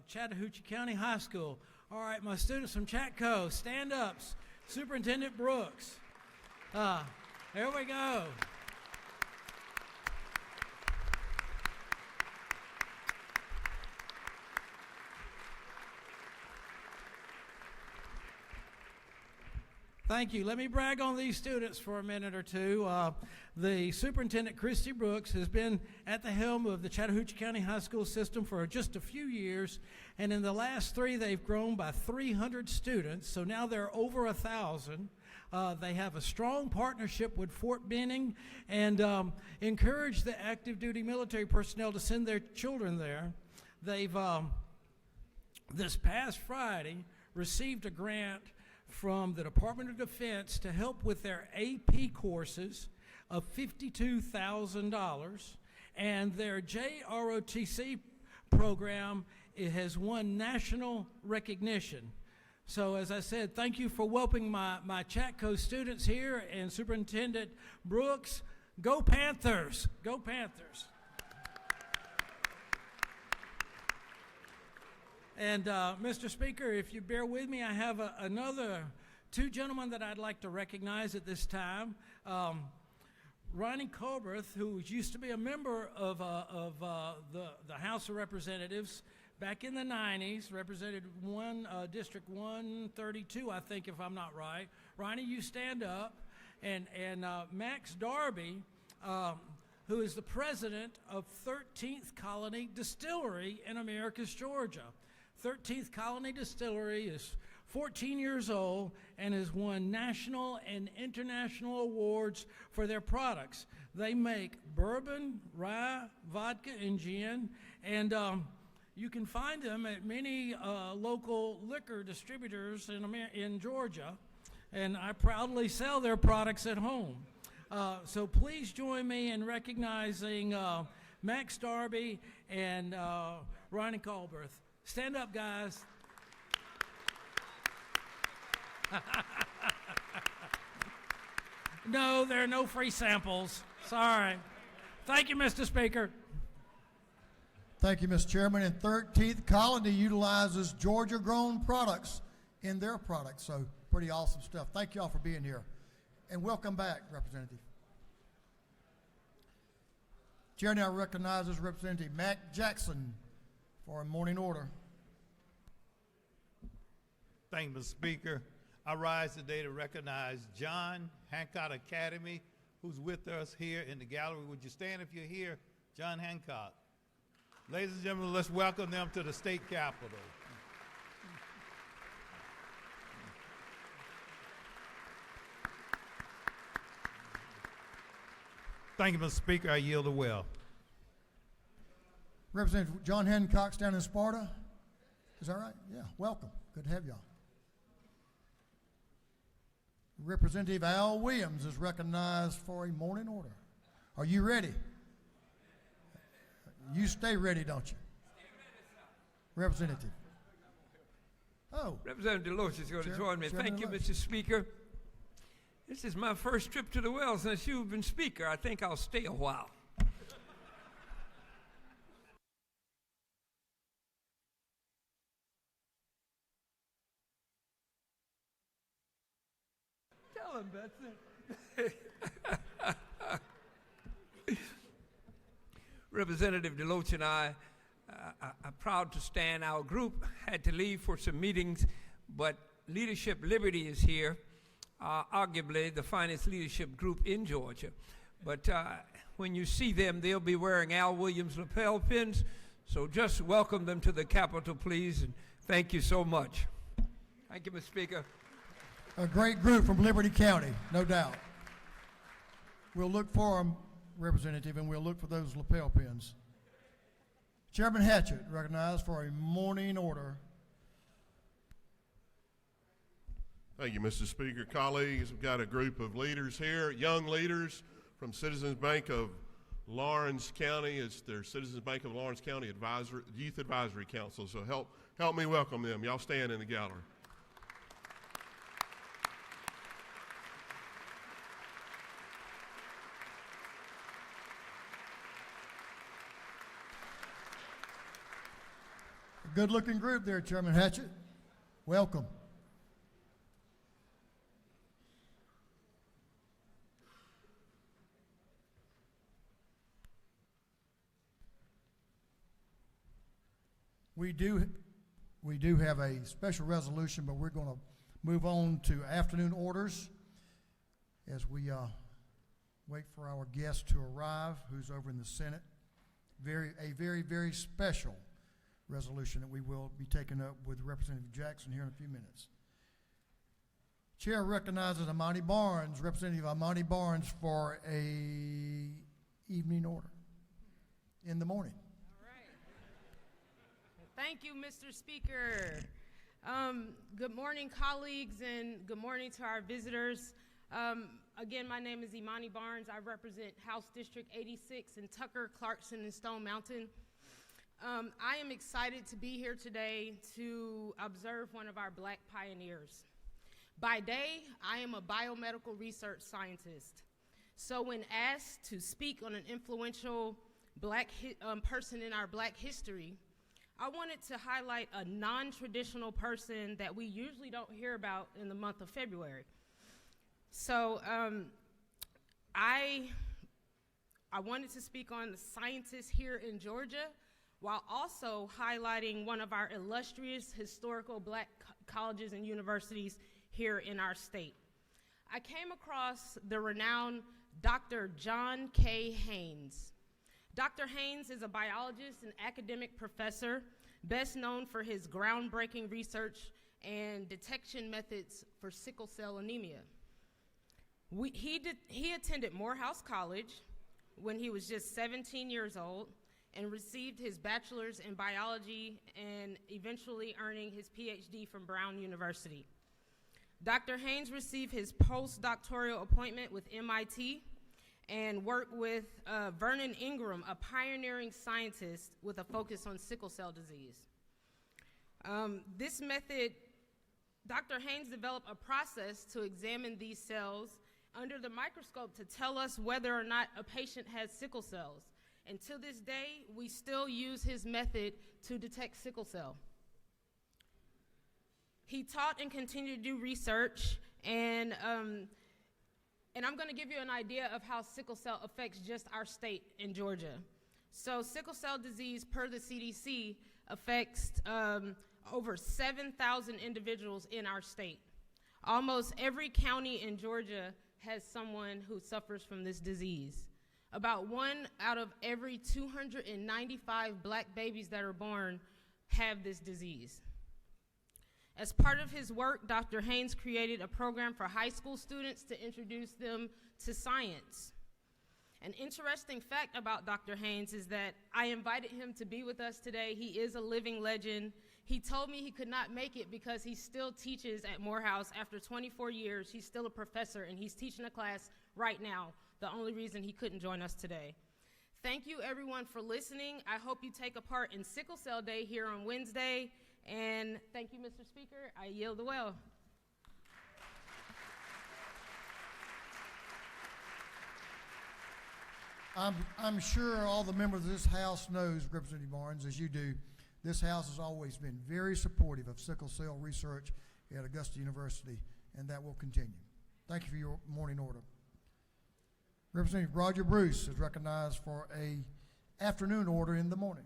Chattahoochee County High School. All right, my students from Chatco, stand ups. Superintendent Brooks. There we go. Thank you. Let me brag on these students for a minute or two. The superintendent, Christy Brooks, has been at the helm of the Chattahoochee County High School system for just a few years, and in the last 3, they've grown by 300 students, so now they're over 1,000. They have a strong partnership with Fort Benning and encourage the active duty military personnel to send their children there. They've, this past Friday, received a grant from the Department of Defense to help with their AP courses of $52,000, and their JROTC program, it has won national recognition. So as I said, thank you for welcoming my Chatco students here, and Superintendent Brooks, go Panthers, go Panthers. And Mr. Speaker, if you bear with me, I have another 2 gentlemen that I'd like to recognize at this time. Ronnie Colberth, who used to be a member of the House of Representatives back in the 90s, represented District 132, I think, if I'm not right. Ronnie, you stand up. And Max Darby, who is the president of 13th Colony Distillery in Americus, Georgia. 13th Colony Distillery is 14 years old and has won national and international awards for their products. They make bourbon, rye, vodka, and gin, and you can find them at many local liquor distributors in Georgia, and I proudly sell their products at home. So please join me in recognizing Max Darby and Ronnie Colberth. Stand up, guys. No, there are no free samples. Sorry. Thank you, Mr. Speaker. Thank you, Mr. Chairman. And 13th Colony utilizes Georgia-grown products in their products, so pretty awesome stuff. Thank you all for being here. And welcome back, Representative. Chair now recognizes Representative Mac Jackson for a morning order. Thank you, Mr. Speaker. I rise today to recognize John Hancock Academy, who's with us here in the gallery. Would you stand if you're here? John Hancock. Ladies and gentlemen, let's welcome them to the state capitol. Thank you, Mr. Speaker. I yield the well. Representative John Hancock's down in Sparta. Is that right? Yeah, welcome. Good to have y'all. Representative Al Williams is recognized for a morning order. Are you ready? You stay ready, don't you? Representative. Oh. Representative Deloach is going to join me. Chairman Thank you, Deloach. Mr. Speaker. This is my first trip to the well since you've been Speaker. I think I'll stay a while. Tell him, Betsy. Representative Deloach and I are proud to stand. Our group had to leave for some meetings, but Leadership Liberty is here, arguably the finest leadership group in Georgia. But when you see them, they'll be wearing Al Williams lapel pins, so just welcome them to the Capitol, please, and thank you so much. Thank you, Mr. Speaker. A great group from Liberty County, no doubt. We'll look for them, Representative, and we'll look for those lapel pins. Chairman Hatchett, recognized for a morning order. Thank you, Mr. Speaker. Colleagues, we've got a group of leaders here, young leaders from Citizens Bank of Lawrence County. It's their Citizens Bank of Lawrence County Youth Advisory Council. So help me welcome them. Y'all stand in the gallery. A good-looking group there, Chairman Hatchett. Welcome. We do have a special resolution, but we're going to move on to afternoon orders as we wait for our guest to arrive, who's over in the Senate. A very special resolution that we will be taking up with Representative Jackson here in a few minutes. Chair recognizes Amani Barnes, Representative Amani Barnes, for a evening order in the morning. Thank you, Mr. Speaker. Good morning, colleagues, and good morning to our visitors. Again, my name is Imani Barnes. I represent House District 86 in Tucker, Clarkson, and Stone Mountain. I am excited to be here today to observe one of our Black pioneers. By day, I am a biomedical research scientist. So when asked to speak on an influential Black person in our Black history, I wanted to highlight a non-traditional person that we usually don't hear about in the month of February. So I wanted to speak on the scientists here in Georgia while also highlighting one of our illustrious historical Black colleges and universities here in our state. I came across the renowned Dr. John K. Haynes. Dr. Haynes is a biologist and academic professor, best known for his groundbreaking research and detection methods for sickle cell anemia. He attended Morehouse College when he was just 17 years old and received his bachelor's in biology and eventually earning his PhD from Brown University. Dr. Haynes received his postdoctoral appointment with MIT and worked with Vernon Ingram, a pioneering scientist with a focus on sickle cell disease. This method, Dr. Haynes developed a process to examine these cells under the microscope to tell us whether or not a patient has sickle cells. And to this day, we still use his method to detect sickle cell. He taught and continued to do research, and I'm going to give you an idea of how sickle cell affects just our state in Georgia. So sickle cell disease, per the CDC, affects over 7,000 individuals in our state. Almost every county in Georgia has someone who suffers from this disease. About 1 out of every 295 Black babies that are born have this disease. As part of his work, Dr. Haynes created a program for high school students to introduce them to science. An interesting fact about Dr. Haynes is that I invited him to be with us today. He is a living legend. He told me he could not make it because he still teaches at Morehouse after 24 years. He's still a professor, and he's teaching a class right now, the only reason he couldn't join us today. Thank you, everyone, for listening. I hope you take a part in Sickle Cell Day here on Wednesday. And thank you, Mr. Speaker. I yield the well. I'm sure all the members of this House knows, Representative Barnes, as you do, this House has always been very supportive of sickle cell research at Augusta University, and that will continue. Thank you for your morning order. Representative Roger Bruce is recognized for a afternoon order in the morning.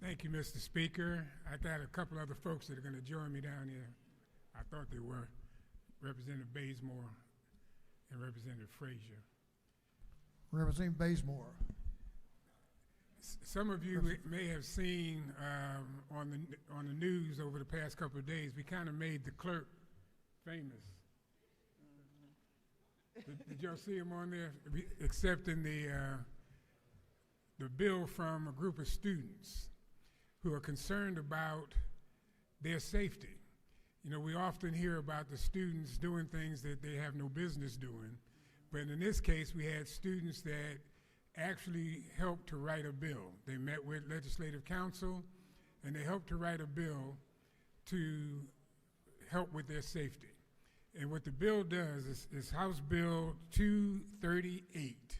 Thank you, Mr. Speaker. I got a couple other folks that are going to join me down here. I thought they were Representative Bazemore and Representative Frazier. Representative Bazemore. Some of you may have seen on the news over the past couple of days, we kind of made the clerk famous. Did y'all see him on there? Accepting the bill from a group of students who are concerned about their safety. You know, we often hear about the students doing things that they have no business doing, but in this case, we had students that actually helped to write a bill. They met with Legislative Council, and they helped to write a bill to help with their safety. And what the bill does is House Bill 238.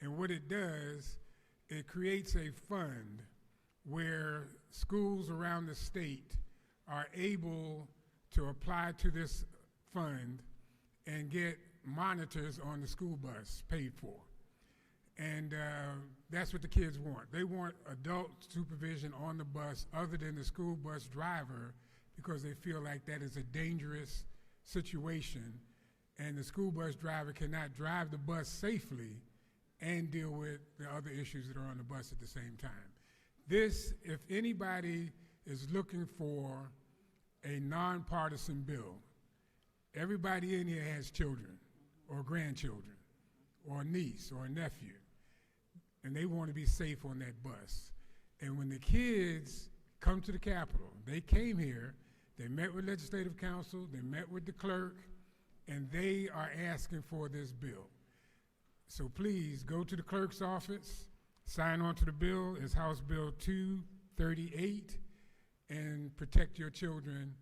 And what it does, it creates a fund where schools around the state are able to apply to this fund and get monitors on the school bus paid for. And that's what the kids want. They want adult supervision on the bus other than the school bus driver, because they feel like that is a dangerous situation, and the school bus driver cannot drive the bus safely and deal with the other issues that are on the bus at the same time. This, if anybody is looking for a nonpartisan bill, everybody in here has children or grandchildren or a niece or a nephew, and they want to be safe on that bus. And when the kids come to the Capitol, they came here, they met with Legislative Council, they met with the clerk, and they are asking for this bill. So please go to the clerk's office, sign on to the bill. It's House Bill 238, and protect your children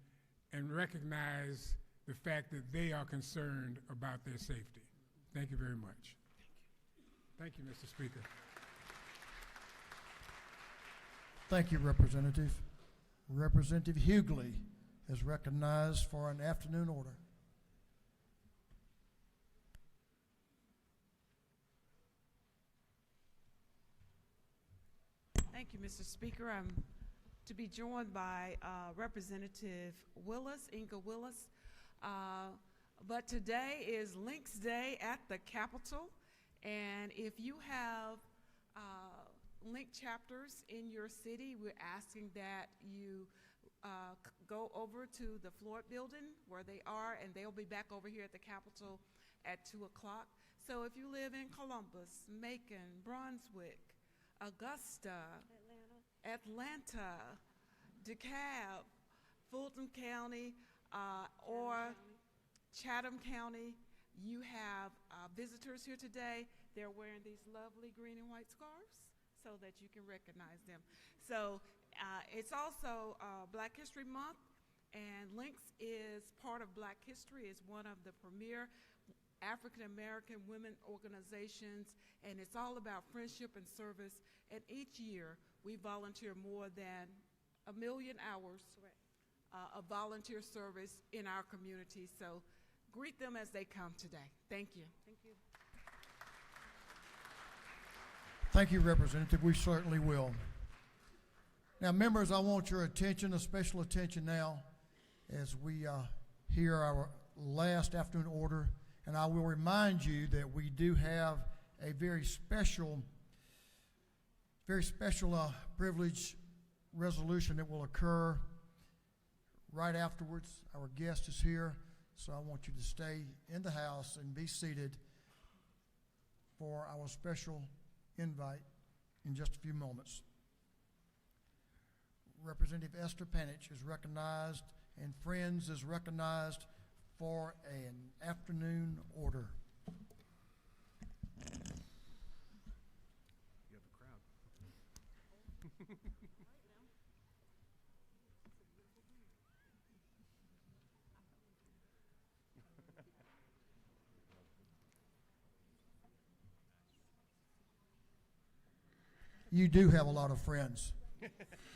and recognize the fact that they are concerned about their safety. Thank you very much. Thank you, Mr. Speaker. Thank you, Representative. Representative Hughley is recognized for an afternoon order. Thank you, Mr. Speaker. I'm to be joined by Representative Willis, Inga Willis. But today is Links Day at the Capitol, and if you have link chapters in your city, we're asking that you go over to the Floyd Building where they are, and they'll be back over here at the Capitol at 2 o'clock. So if you live in Columbus, Macon, Brunswick, Augusta, Atlanta, DeKalb, Fulton County, or Chatham County, you have visitors here today. They're wearing these lovely green and white scarves so that you can recognize them. So it's also Black History Month, and Links is part of Black History. It's one of the premier African American women organizations, and it's all about friendship and service. And each year we volunteer more than 1 million hours of volunteer service in our community. So greet them as they come today. Thank you. Thank you. Thank you, Representative. We certainly will. Now, members, I want your attention, a special attention now, as we hear our last afternoon order. And I will remind you that we do have a very special privilege resolution that will occur right afterwards. Our guest is here, so I want you to stay in the House and be seated for our special invite in just a few moments. Representative Esther Panich is recognized, and Friends is recognized for an afternoon order. You have a crowd. You do have a lot of friends.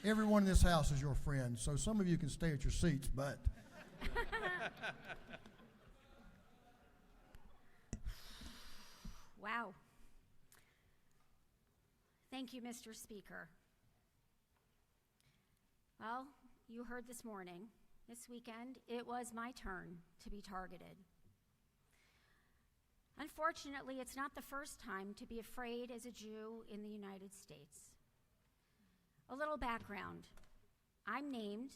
Everyone in this house is your friend, so some of you can stay at your seats, but Wow. Thank you, Mr. Speaker. Well, you heard this morning, this weekend, it was my turn to be targeted. Unfortunately, it's not the first time to be afraid as a Jew in the United States. A little background. I'm named,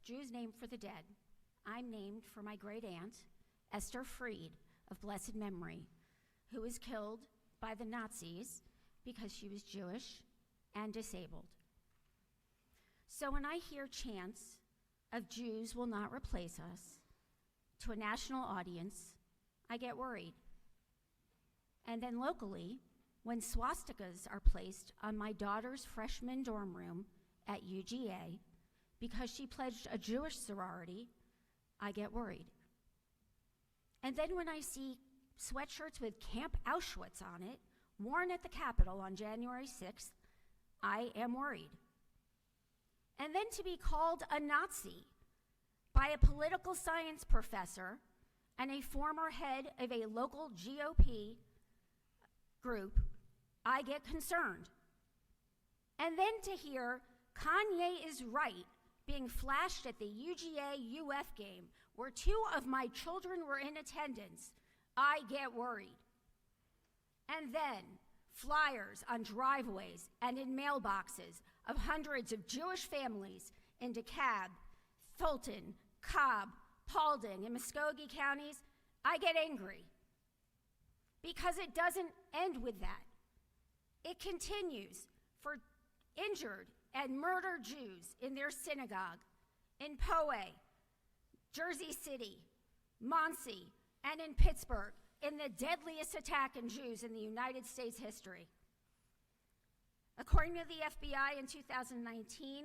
Jews named for the dead. I'm named for my great aunt, Esther Fried, of blessed memory, who was killed by the Nazis because she was Jewish and disabled. So when I hear chants of Jews will not replace us to a national audience, I get worried. And then locally, when swastikas are placed on my daughter's freshman dorm room at UGA because she pledged a Jewish sorority, I get worried. And then when I see sweatshirts with Camp Auschwitz on it, worn at the Capitol on January 6th, I am worried. And then to be called a Nazi by a political science professor and a former head of a local GOP group, I get concerned. And then to hear Kanye is right being flashed at the UGA UF game where 2 of my children were in attendance, I get worried. And then flyers on driveways and in mailboxes of hundreds of Jewish families in DeKalb, Fulton, Cobb, Paulding, and Muskogee counties, I get angry. Because it doesn't end with that. It continues for injured and murdered Jews in their synagogue, in Poway, Jersey City, Muncie, and in Pittsburgh, in the deadliest attack on Jews in the United States history. According to the FBI in 2019,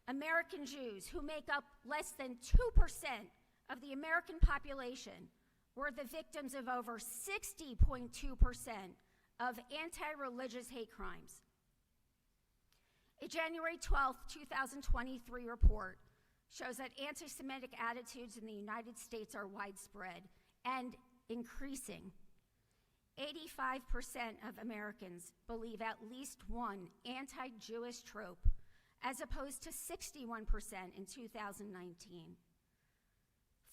American Jews, who make up less than 2% of the American population, were the victims of over 60.2% of anti-religious hate crimes. A January 12, 2023 report shows that anti-Semitic attitudes in the United States are widespread and increasing. 85% of Americans believe at least one anti-Jewish trope, as opposed to 61% in 2019.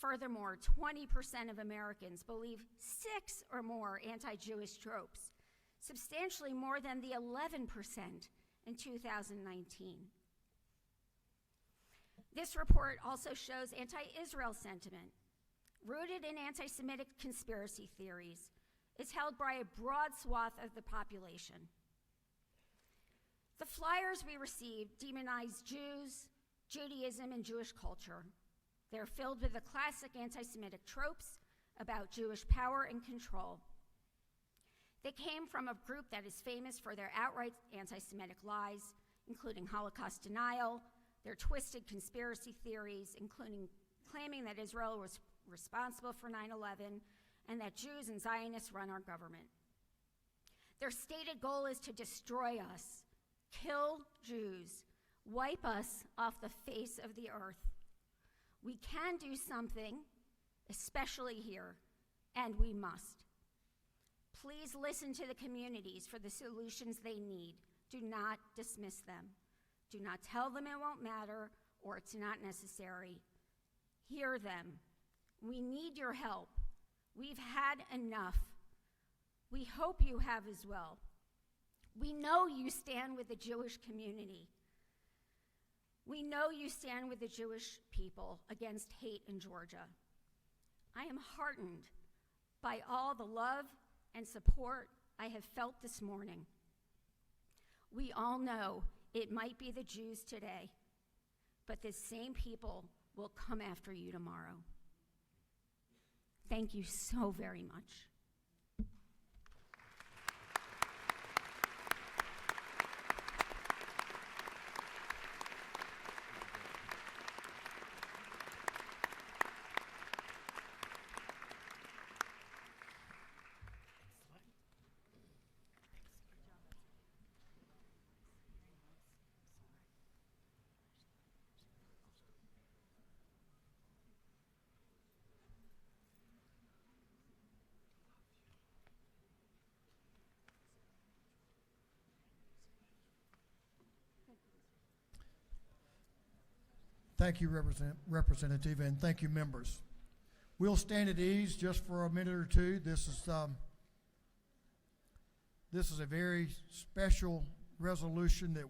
Furthermore, 20% of Americans believe 6 or more anti-Jewish tropes, substantially more than the 11% in 2019. This report also shows anti-Israel sentiment, rooted in anti-Semitic conspiracy theories, is held by a broad swath of the population. The flyers we received demonize Jews, Judaism, and Jewish culture. They're filled with the classic anti-Semitic tropes about Jewish power and control. They came from a group that is famous for their outright anti-Semitic lies, including Holocaust denial, their twisted conspiracy theories, including claiming that Israel was responsible for 9/11 and that Jews and Zionists run our government. Their stated goal is to destroy us, kill Jews, wipe us off the face of the earth. We can do something, especially here, and we must. Please listen to the communities for the solutions they need. Do not dismiss them. Do not tell them it won't matter or it's not necessary. Hear them. We need your help. We've had enough. We hope you have as well. We know you stand with the Jewish community. We know you stand with the Jewish people against hate in Georgia. I am heartened by all the love and support I have felt this morning. We all know it might be the Jews today, but the same people will come after you tomorrow. Thank you so very much. Thank you, Representative, and thank you, members. We'll stand at ease just for a minute or two. This is a very special resolution that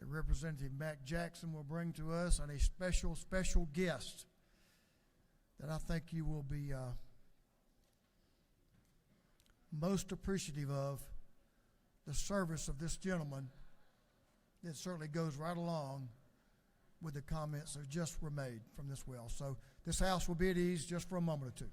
Representative Mac Jackson will bring to us, and a special guest that I think you will be most appreciative of the service of this gentleman. That certainly goes right along with the comments that just were made from this well. So this House will be at ease just for a moment or two.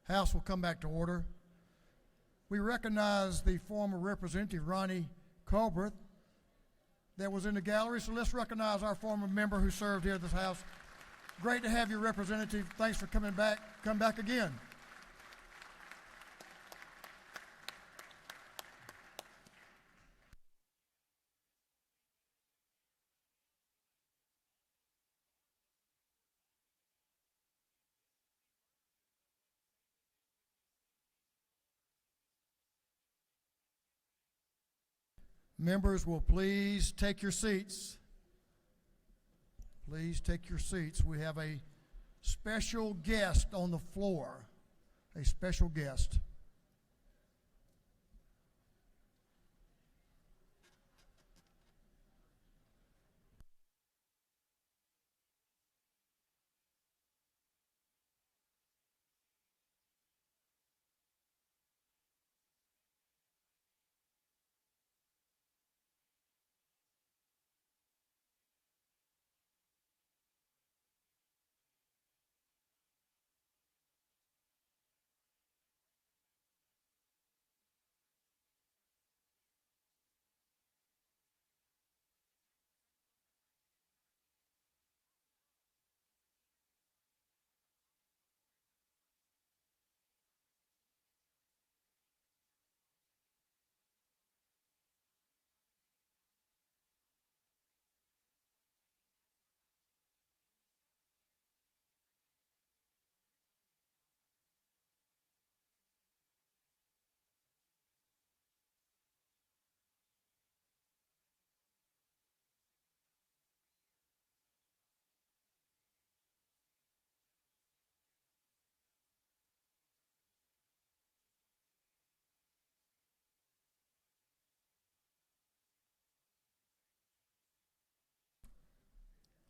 House will come back to order. We recognize the former Representative Ronnie Colbert that was in the gallery, so let's recognize our former member who served here at this House. Great to have you, Representative. Thanks for coming back. Come back again. Members will please take your seats. Please take your seats. We have a special guest on the floor. A special guest.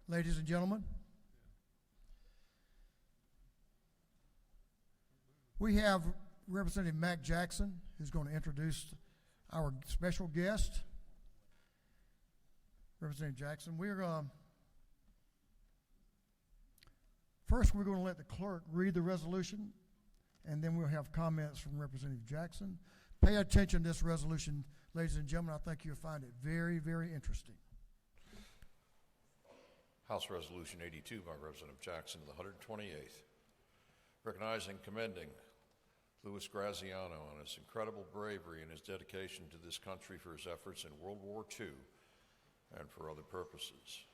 Ladies and gentlemen, we have Representative Mac Jackson, who's going to introduce our special guest. Representative Jackson, first we're going to let the clerk read the resolution, and then we'll have comments from Representative Jackson. Pay attention to this resolution, ladies and gentlemen. I think you'll find it very, very interesting. House Resolution 82 by Representative Jackson of the 128th. Recognizing and commending Louis Graziano on his incredible bravery and his dedication to this country for his efforts in World War II and for other purposes.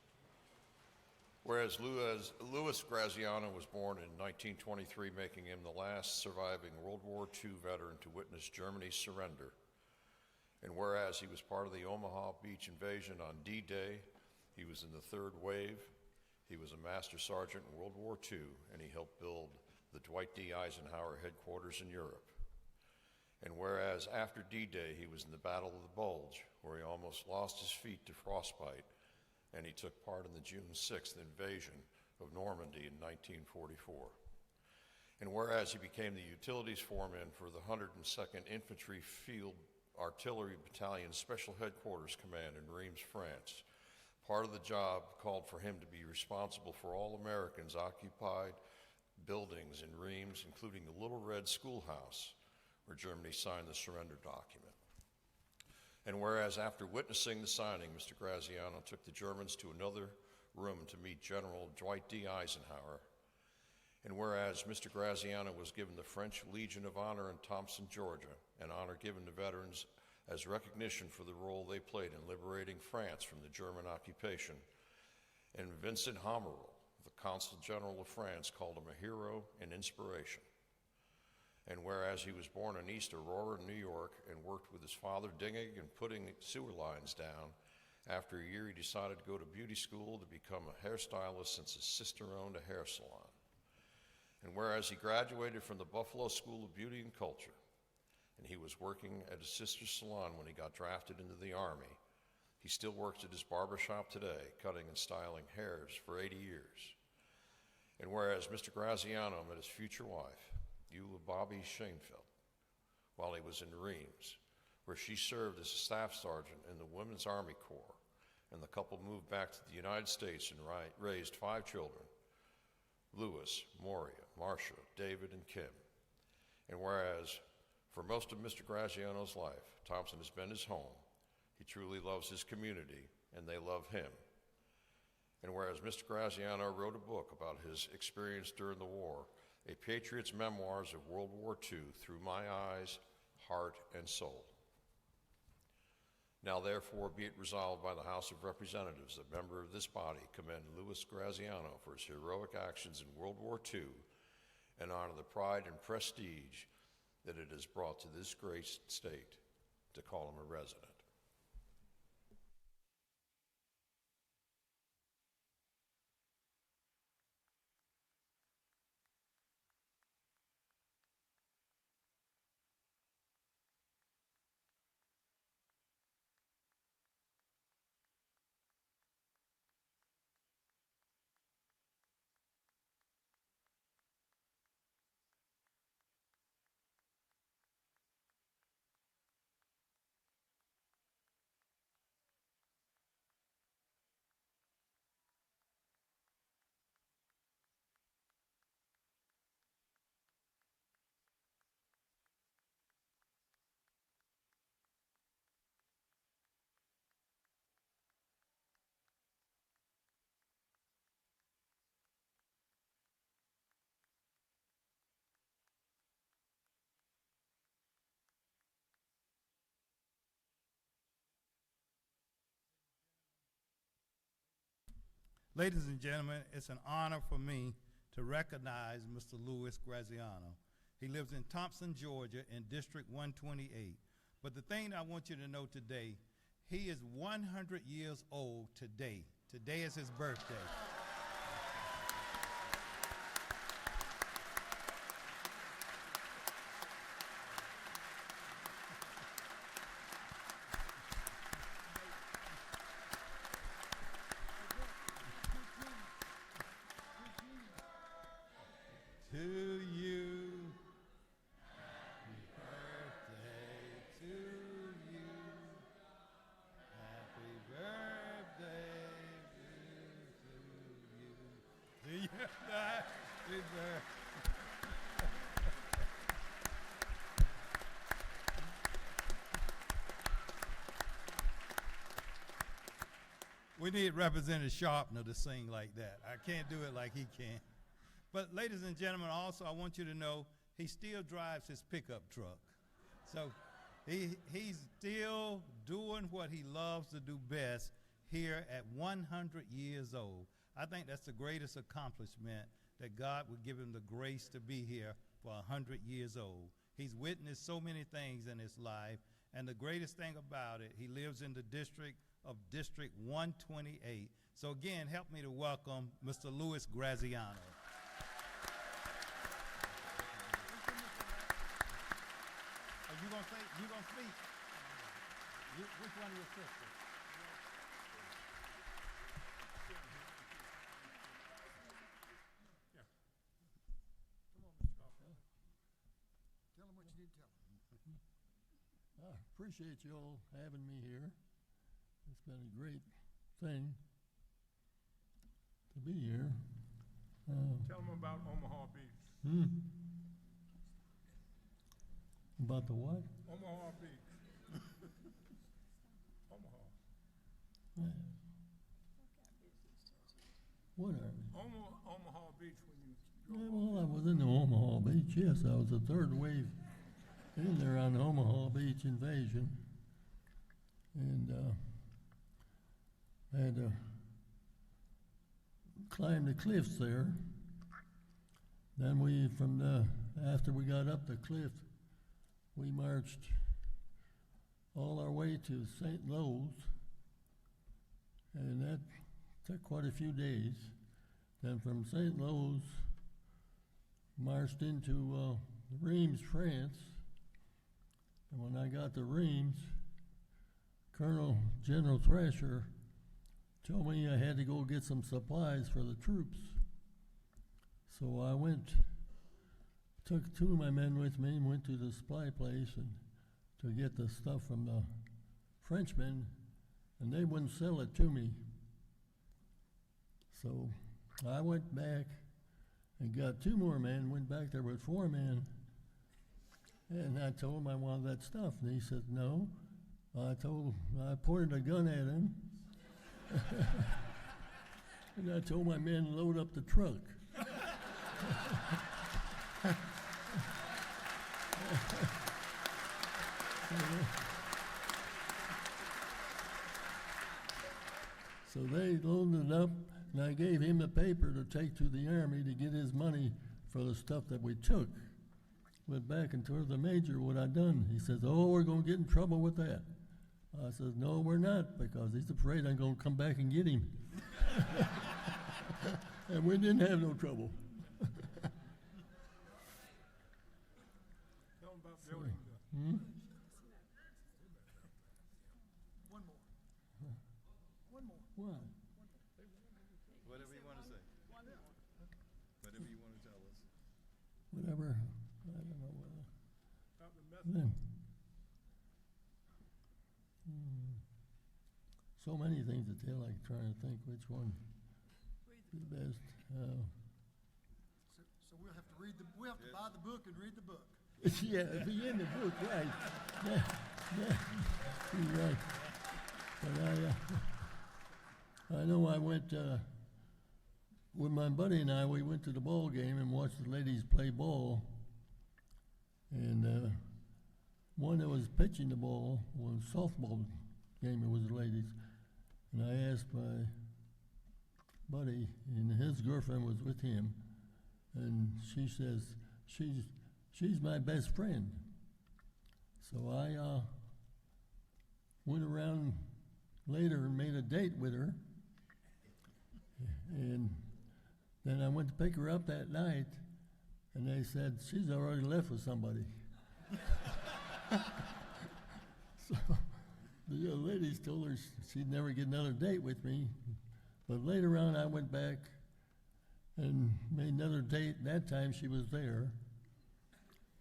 Whereas Louis Graziano was born in 1923, making him the last surviving World War II veteran to witness Germany's surrender. And whereas he was part of the Omaha Beach invasion on D-Day, he was in the third wave, he was a master sergeant in World War II, and he helped build the Dwight D. Eisenhower headquarters in Europe. And whereas after D-Day, he was in the Battle of the Bulge, where he almost lost his feet to frostbite, and he took part in the June 6th invasion of Normandy in 1944. And whereas he became the utilities foreman for the 102nd Infantry Field Artillery Battalion Special Headquarters Command in Reims, France, part of the job called for him to be responsible for all Americans occupied buildings in Reims, including the Little Red Schoolhouse, where Germany signed the surrender document. And whereas after witnessing the signing, Mr. Graziano took the Germans to another room to meet General Dwight D. Eisenhower. And whereas Mr. Graziano was given the French Legion of Honor in Thompson, Georgia, an honor given to veterans as recognition for the role they played in liberating France from the German occupation. And Vincent Hammerl, the Consul General of France, called him a hero and inspiration. And whereas he was born in East Aurora, New York, and worked with his father digging and putting sewer lines down, after a year he decided to go to beauty school to become a hairstylist since his sister owned a hair salon. And whereas he graduated from the Buffalo School of Beauty and Culture, and he was working at his sister's salon when he got drafted into the Army, he still works at his barbershop today, cutting and styling hairs for 80 years. And whereas Mr. Graziano met his future wife, Eula Bobby Schoenfeld, while he was in Reims, where she served as a staff sergeant in the Women's Army Corps, and the couple moved back to the United States and raised 5 children, Louis, Moria, Marcia, David, and Kim. And whereas for most of Mr. Graziano's life, Thompson has been his home, he truly loves his community, and they love him. And whereas Mr. Graziano wrote a book about his experience during the war, A Patriot's Memoirs of World War II Through My Eyes, Heart, and Soul. Now therefore be it resolved by the House of Representatives that member of this body commend Louis Graziano for his heroic actions in World War II and honor the pride and prestige that it has brought to this great state to call him a resident. Ladies and gentlemen, it's an honor for me to recognize Mr. Louis Graziano. He lives in Thompson, Georgia, in District 128. But the thing I want you to know today, he is 100 years old today. Today is his birthday. to you. Happy birthday to you. Happy birthday to you. Happy birthday. We need Representative Sharpner to sing like that. I can't do it like he can. But ladies and gentlemen, also I want you to know he still drives his pickup truck. So he's still doing what he loves to do best here at 100 years old. I think that's the greatest accomplishment, that God would give him the grace to be here for 100 years old. He's witnessed so many things in his life, and the greatest thing about it, he lives in the district of District 128. So again, help me to welcome Mr. Louis Graziano. You gonna say, you gonna speak? Which one of your sisters? Tell them what you need to tell them. I appreciate you all having me here. It's been a great thing to be here. Tell them about Omaha Beach. About the what? Omaha Beach. Omaha. What are they? Omaha Beach when you Yeah, well, I was in the Omaha Beach, yes. I was the third wave in there on the Omaha Beach invasion. And I had to climb the cliffs there. Then after we got up the cliff, we marched all our way to St. Louis, and that took quite a few days. Then from St. Louis, marched into Reims, France. And when I got to Reims, General Thrasher told me I had to go get some supplies for the troops. So I took two of my men with me and went to the supply place and to get the stuff from the Frenchmen, and they wouldn't sell it to me. So I went back and got two more men, went back there with 4 men, and I told him I wanted that stuff, and he said no. I pointed a gun at him, and I told my men to load up the truck. So they loaded it up, and I gave him the paper to take to the Army to get his money for the stuff that we took. Went back and told the major what I'd done. He says, "Oh, we're going to get in trouble with that." I said, "No, we're not," because he's afraid I'm going to come back and get him. And we didn't have no trouble. Tell them about building One more. One more. What? Whatever you want to say. Whatever you want to tell us. Whatever. I don't know whether. about the method. Then, so many things to tell. I'm trying to think which one is best. So we'll have to we'll have to buy the book and read the book. Yeah, it'd be in the book, right? Yeah, you're right. But I know I went with my buddy and we went to the ball game and watched the ladies play ball. And one that was pitching the ball was softball game. It was the ladies, and I asked my buddy, and his girlfriend was with him, and she says she's my best friend. So I went around later and made a date with her, and then I went to pick her up that night, and they said she's already left with somebody. So the ladies told her she'd never get another date with me. But later on, I went back and made another date. That time she was there,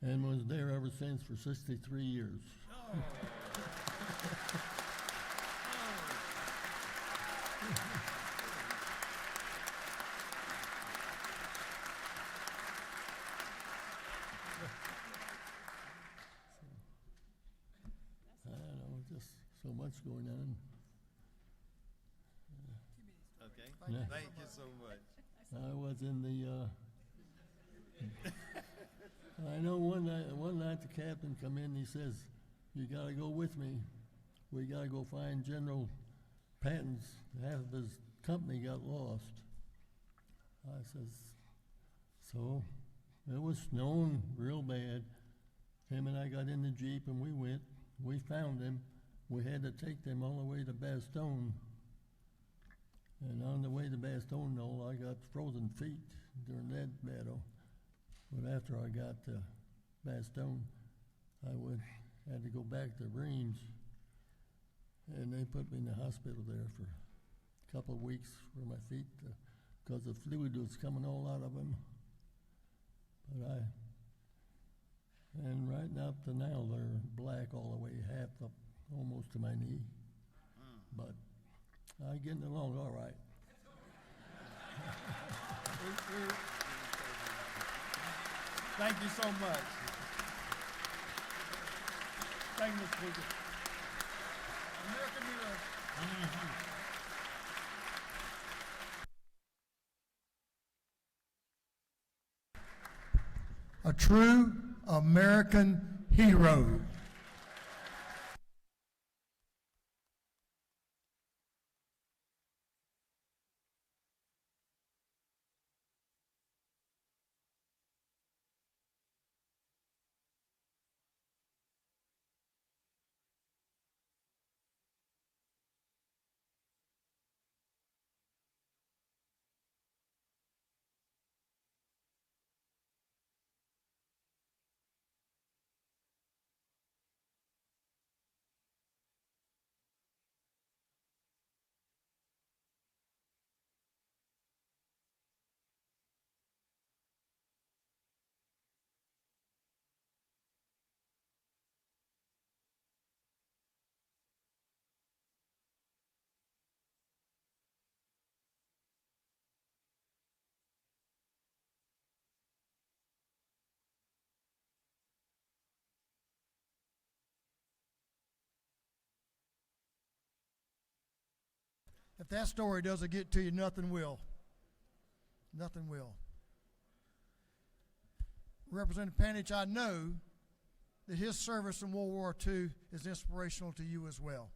and was there ever since for 63 years. I don't know, just so much going on. Okay. Yeah. Thank you so much. I was in the, I know one night the captain come in, he says, "You gotta go with me. We gotta go find General Patton's, half of his company got lost." I says, so it was snowing real bad. Him and I got in the Jeep and we went. We found them. We had to take them all the way to Bastogne. And on the way to Bastogne, though, I got frozen feet during that battle. But after I got to Bastogne, had to go back to Reims. And they put me in the hospital there for a couple of weeks for my feet because the fluid was coming all out of them. But and right up to now, they're black all the way, half up almost to my knee. But I'm getting along all right. Thank you so much. Thank you, Mr. Speaker. American hero. A true American hero. If that story doesn't get to you, nothing will. Nothing will. Representative Panich, I know that his service in World War II is inspirational to you as well.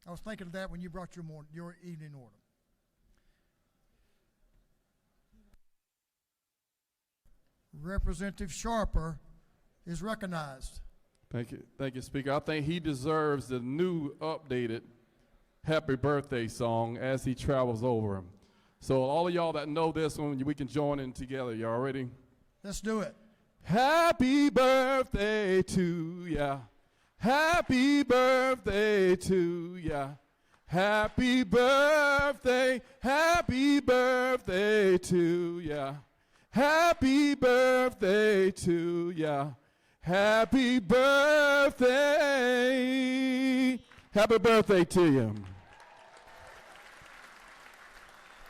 I was thinking of that when you brought your evening order. Representative Sharper is recognized. Thank you, Speaker. I think he deserves the new updated happy birthday song as he travels over him. So all of y'all that know this one, we can join in together. Y'all ready? Let's do it. Happy birthday to ya. Happy birthday to ya. Happy birthday to ya. Happy birthday to ya. Happy birthday. Happy birthday to you.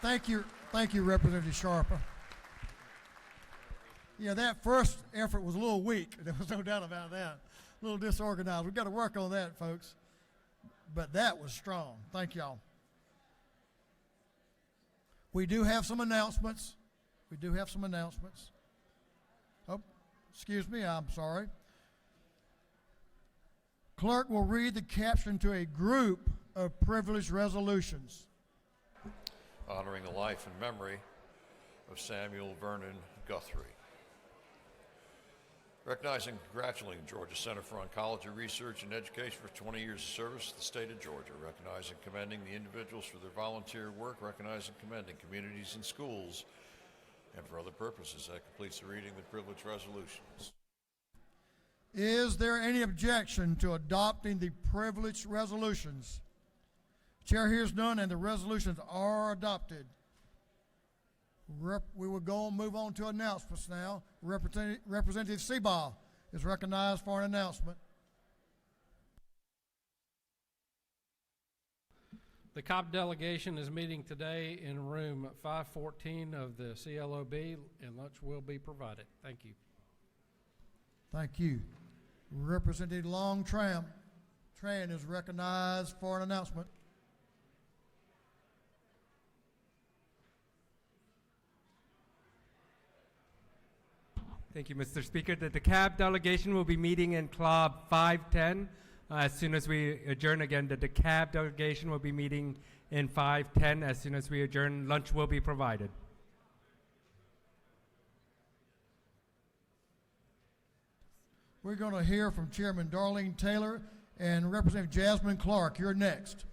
Thank you, Representative Sharper. Yeah, that first effort was a little weak. There was no doubt about that. A little disorganized. We've got to work on that, folks. But that was strong. Thank y'all. We do have some announcements. Oh, excuse me, I'm sorry. Clerk will read the caption to a group of privileged resolutions. Honoring the life and memory of Samuel Vernon Guthrie. Recognizing and congratulating Georgia Center for Oncology Research and Education for 20 years of service to the state of Georgia. Recognizing and commending the individuals for their volunteer work. Recognizing and commending communities and schools. And for other purposes, that completes the reading of the privileged resolutions. Is there any objection to adopting the privileged resolutions? Chair hears none and the resolutions are adopted. We will move on to announcements now. Representative Seabaugh is recognized for an announcement. The COP delegation is meeting today in room 514 of the CLOB, and lunch will be provided. Thank you. Thank you. Representative Long Tran is recognized for an announcement. Thank you, Mr. Speaker. The DeKalb delegation will be meeting in Club 510. As soon as we adjourn again, the DeKalb delegation will be meeting in 510. As soon as we adjourn, lunch will be provided. We're going to hear from Chairman Darlene Taylor and Representative Jasmine Clark. You're next.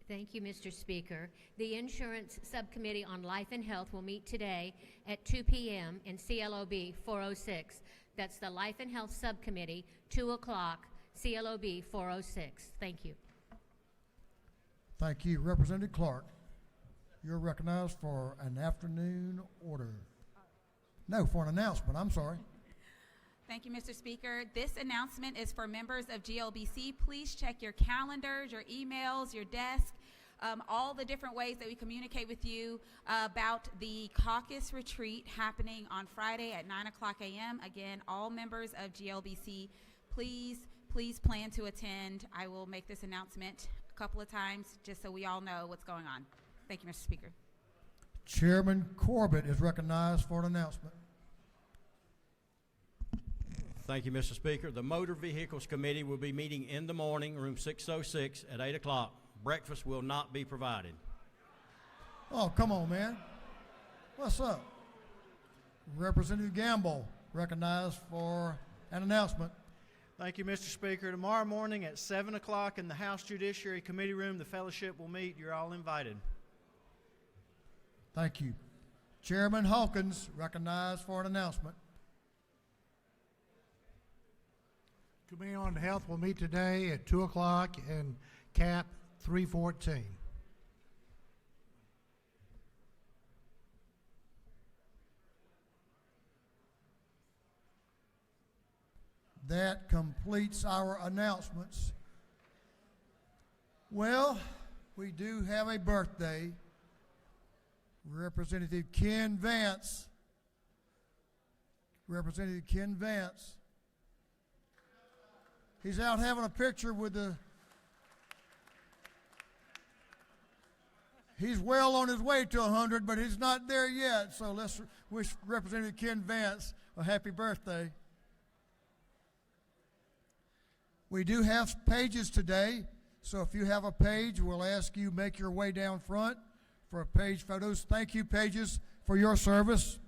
Thank you, Mr. Speaker. The Insurance Subcommittee on Life and Health will meet today at 2 p.m. in CLOB 406. That's the Life and Health Subcommittee, 2 o'clock, CLOB 406. Thank you. Thank you. Representative Clark, you're recognized for an afternoon order. No, for an announcement. I'm sorry. Thank you, Mr. Speaker. This announcement is for members of GLBC. Please check your calendars, your emails, your desk, all the different ways that we communicate with you about the caucus retreat happening on Friday at 9 o'clock a.m. Again, all members of GLBC, please plan to attend. I will make this announcement a couple of times just so we all know what's going on. Thank you, Mr. Speaker. Chairman Corbett is recognized for an announcement. Thank you, Mr. Speaker. The Motor Vehicles Committee will be meeting in the morning, room 606 at 8 o'clock. Breakfast will not be provided. Oh, come on, man. What's up? Representative Gamble recognized for an announcement. Thank you, Mr. Speaker. Tomorrow morning at 7 o'clock in the House Judiciary Committee room, the fellowship will meet. You're all invited. Thank you. Chairman Hawkins recognized for an announcement. Committee on Health will meet today at 2 o'clock in CAP 314. That completes our announcements. Well, we do have a birthday. Representative Ken Vance. Representative Ken Vance. He's out having a picture with the... He's well on his way to 100, but he's not there yet. So let's wish Representative Ken Vance a happy birthday. We do have pages today, so if you have a page, we'll ask you make your way down front for page photos. Thank you, pages, for your service.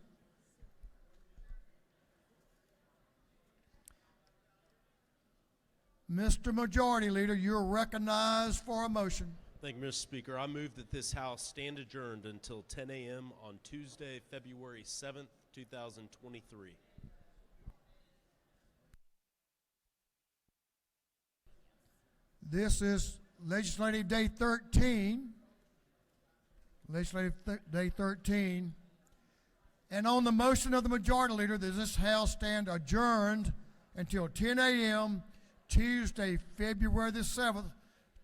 Mr. Majority Leader, you're recognized for a motion. Thank you, Mr. Speaker. I move that this House stand adjourned until 10 a.m. on Tuesday, February 7th, 2023. This is Legislative Day 13. Legislative Day 13. And on the motion of the Majority Leader, that this House stand adjourned until 10 a.m. Tuesday, February the 7th,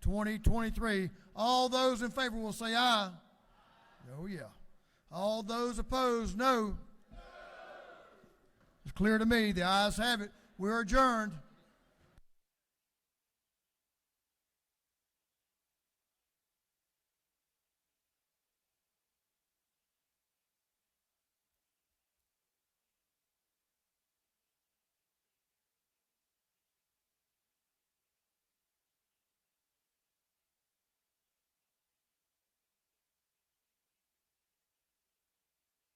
2023. All those in favor will say aye. Oh, yeah. All those opposed, no. It's clear to me. The ayes have it. We're adjourned.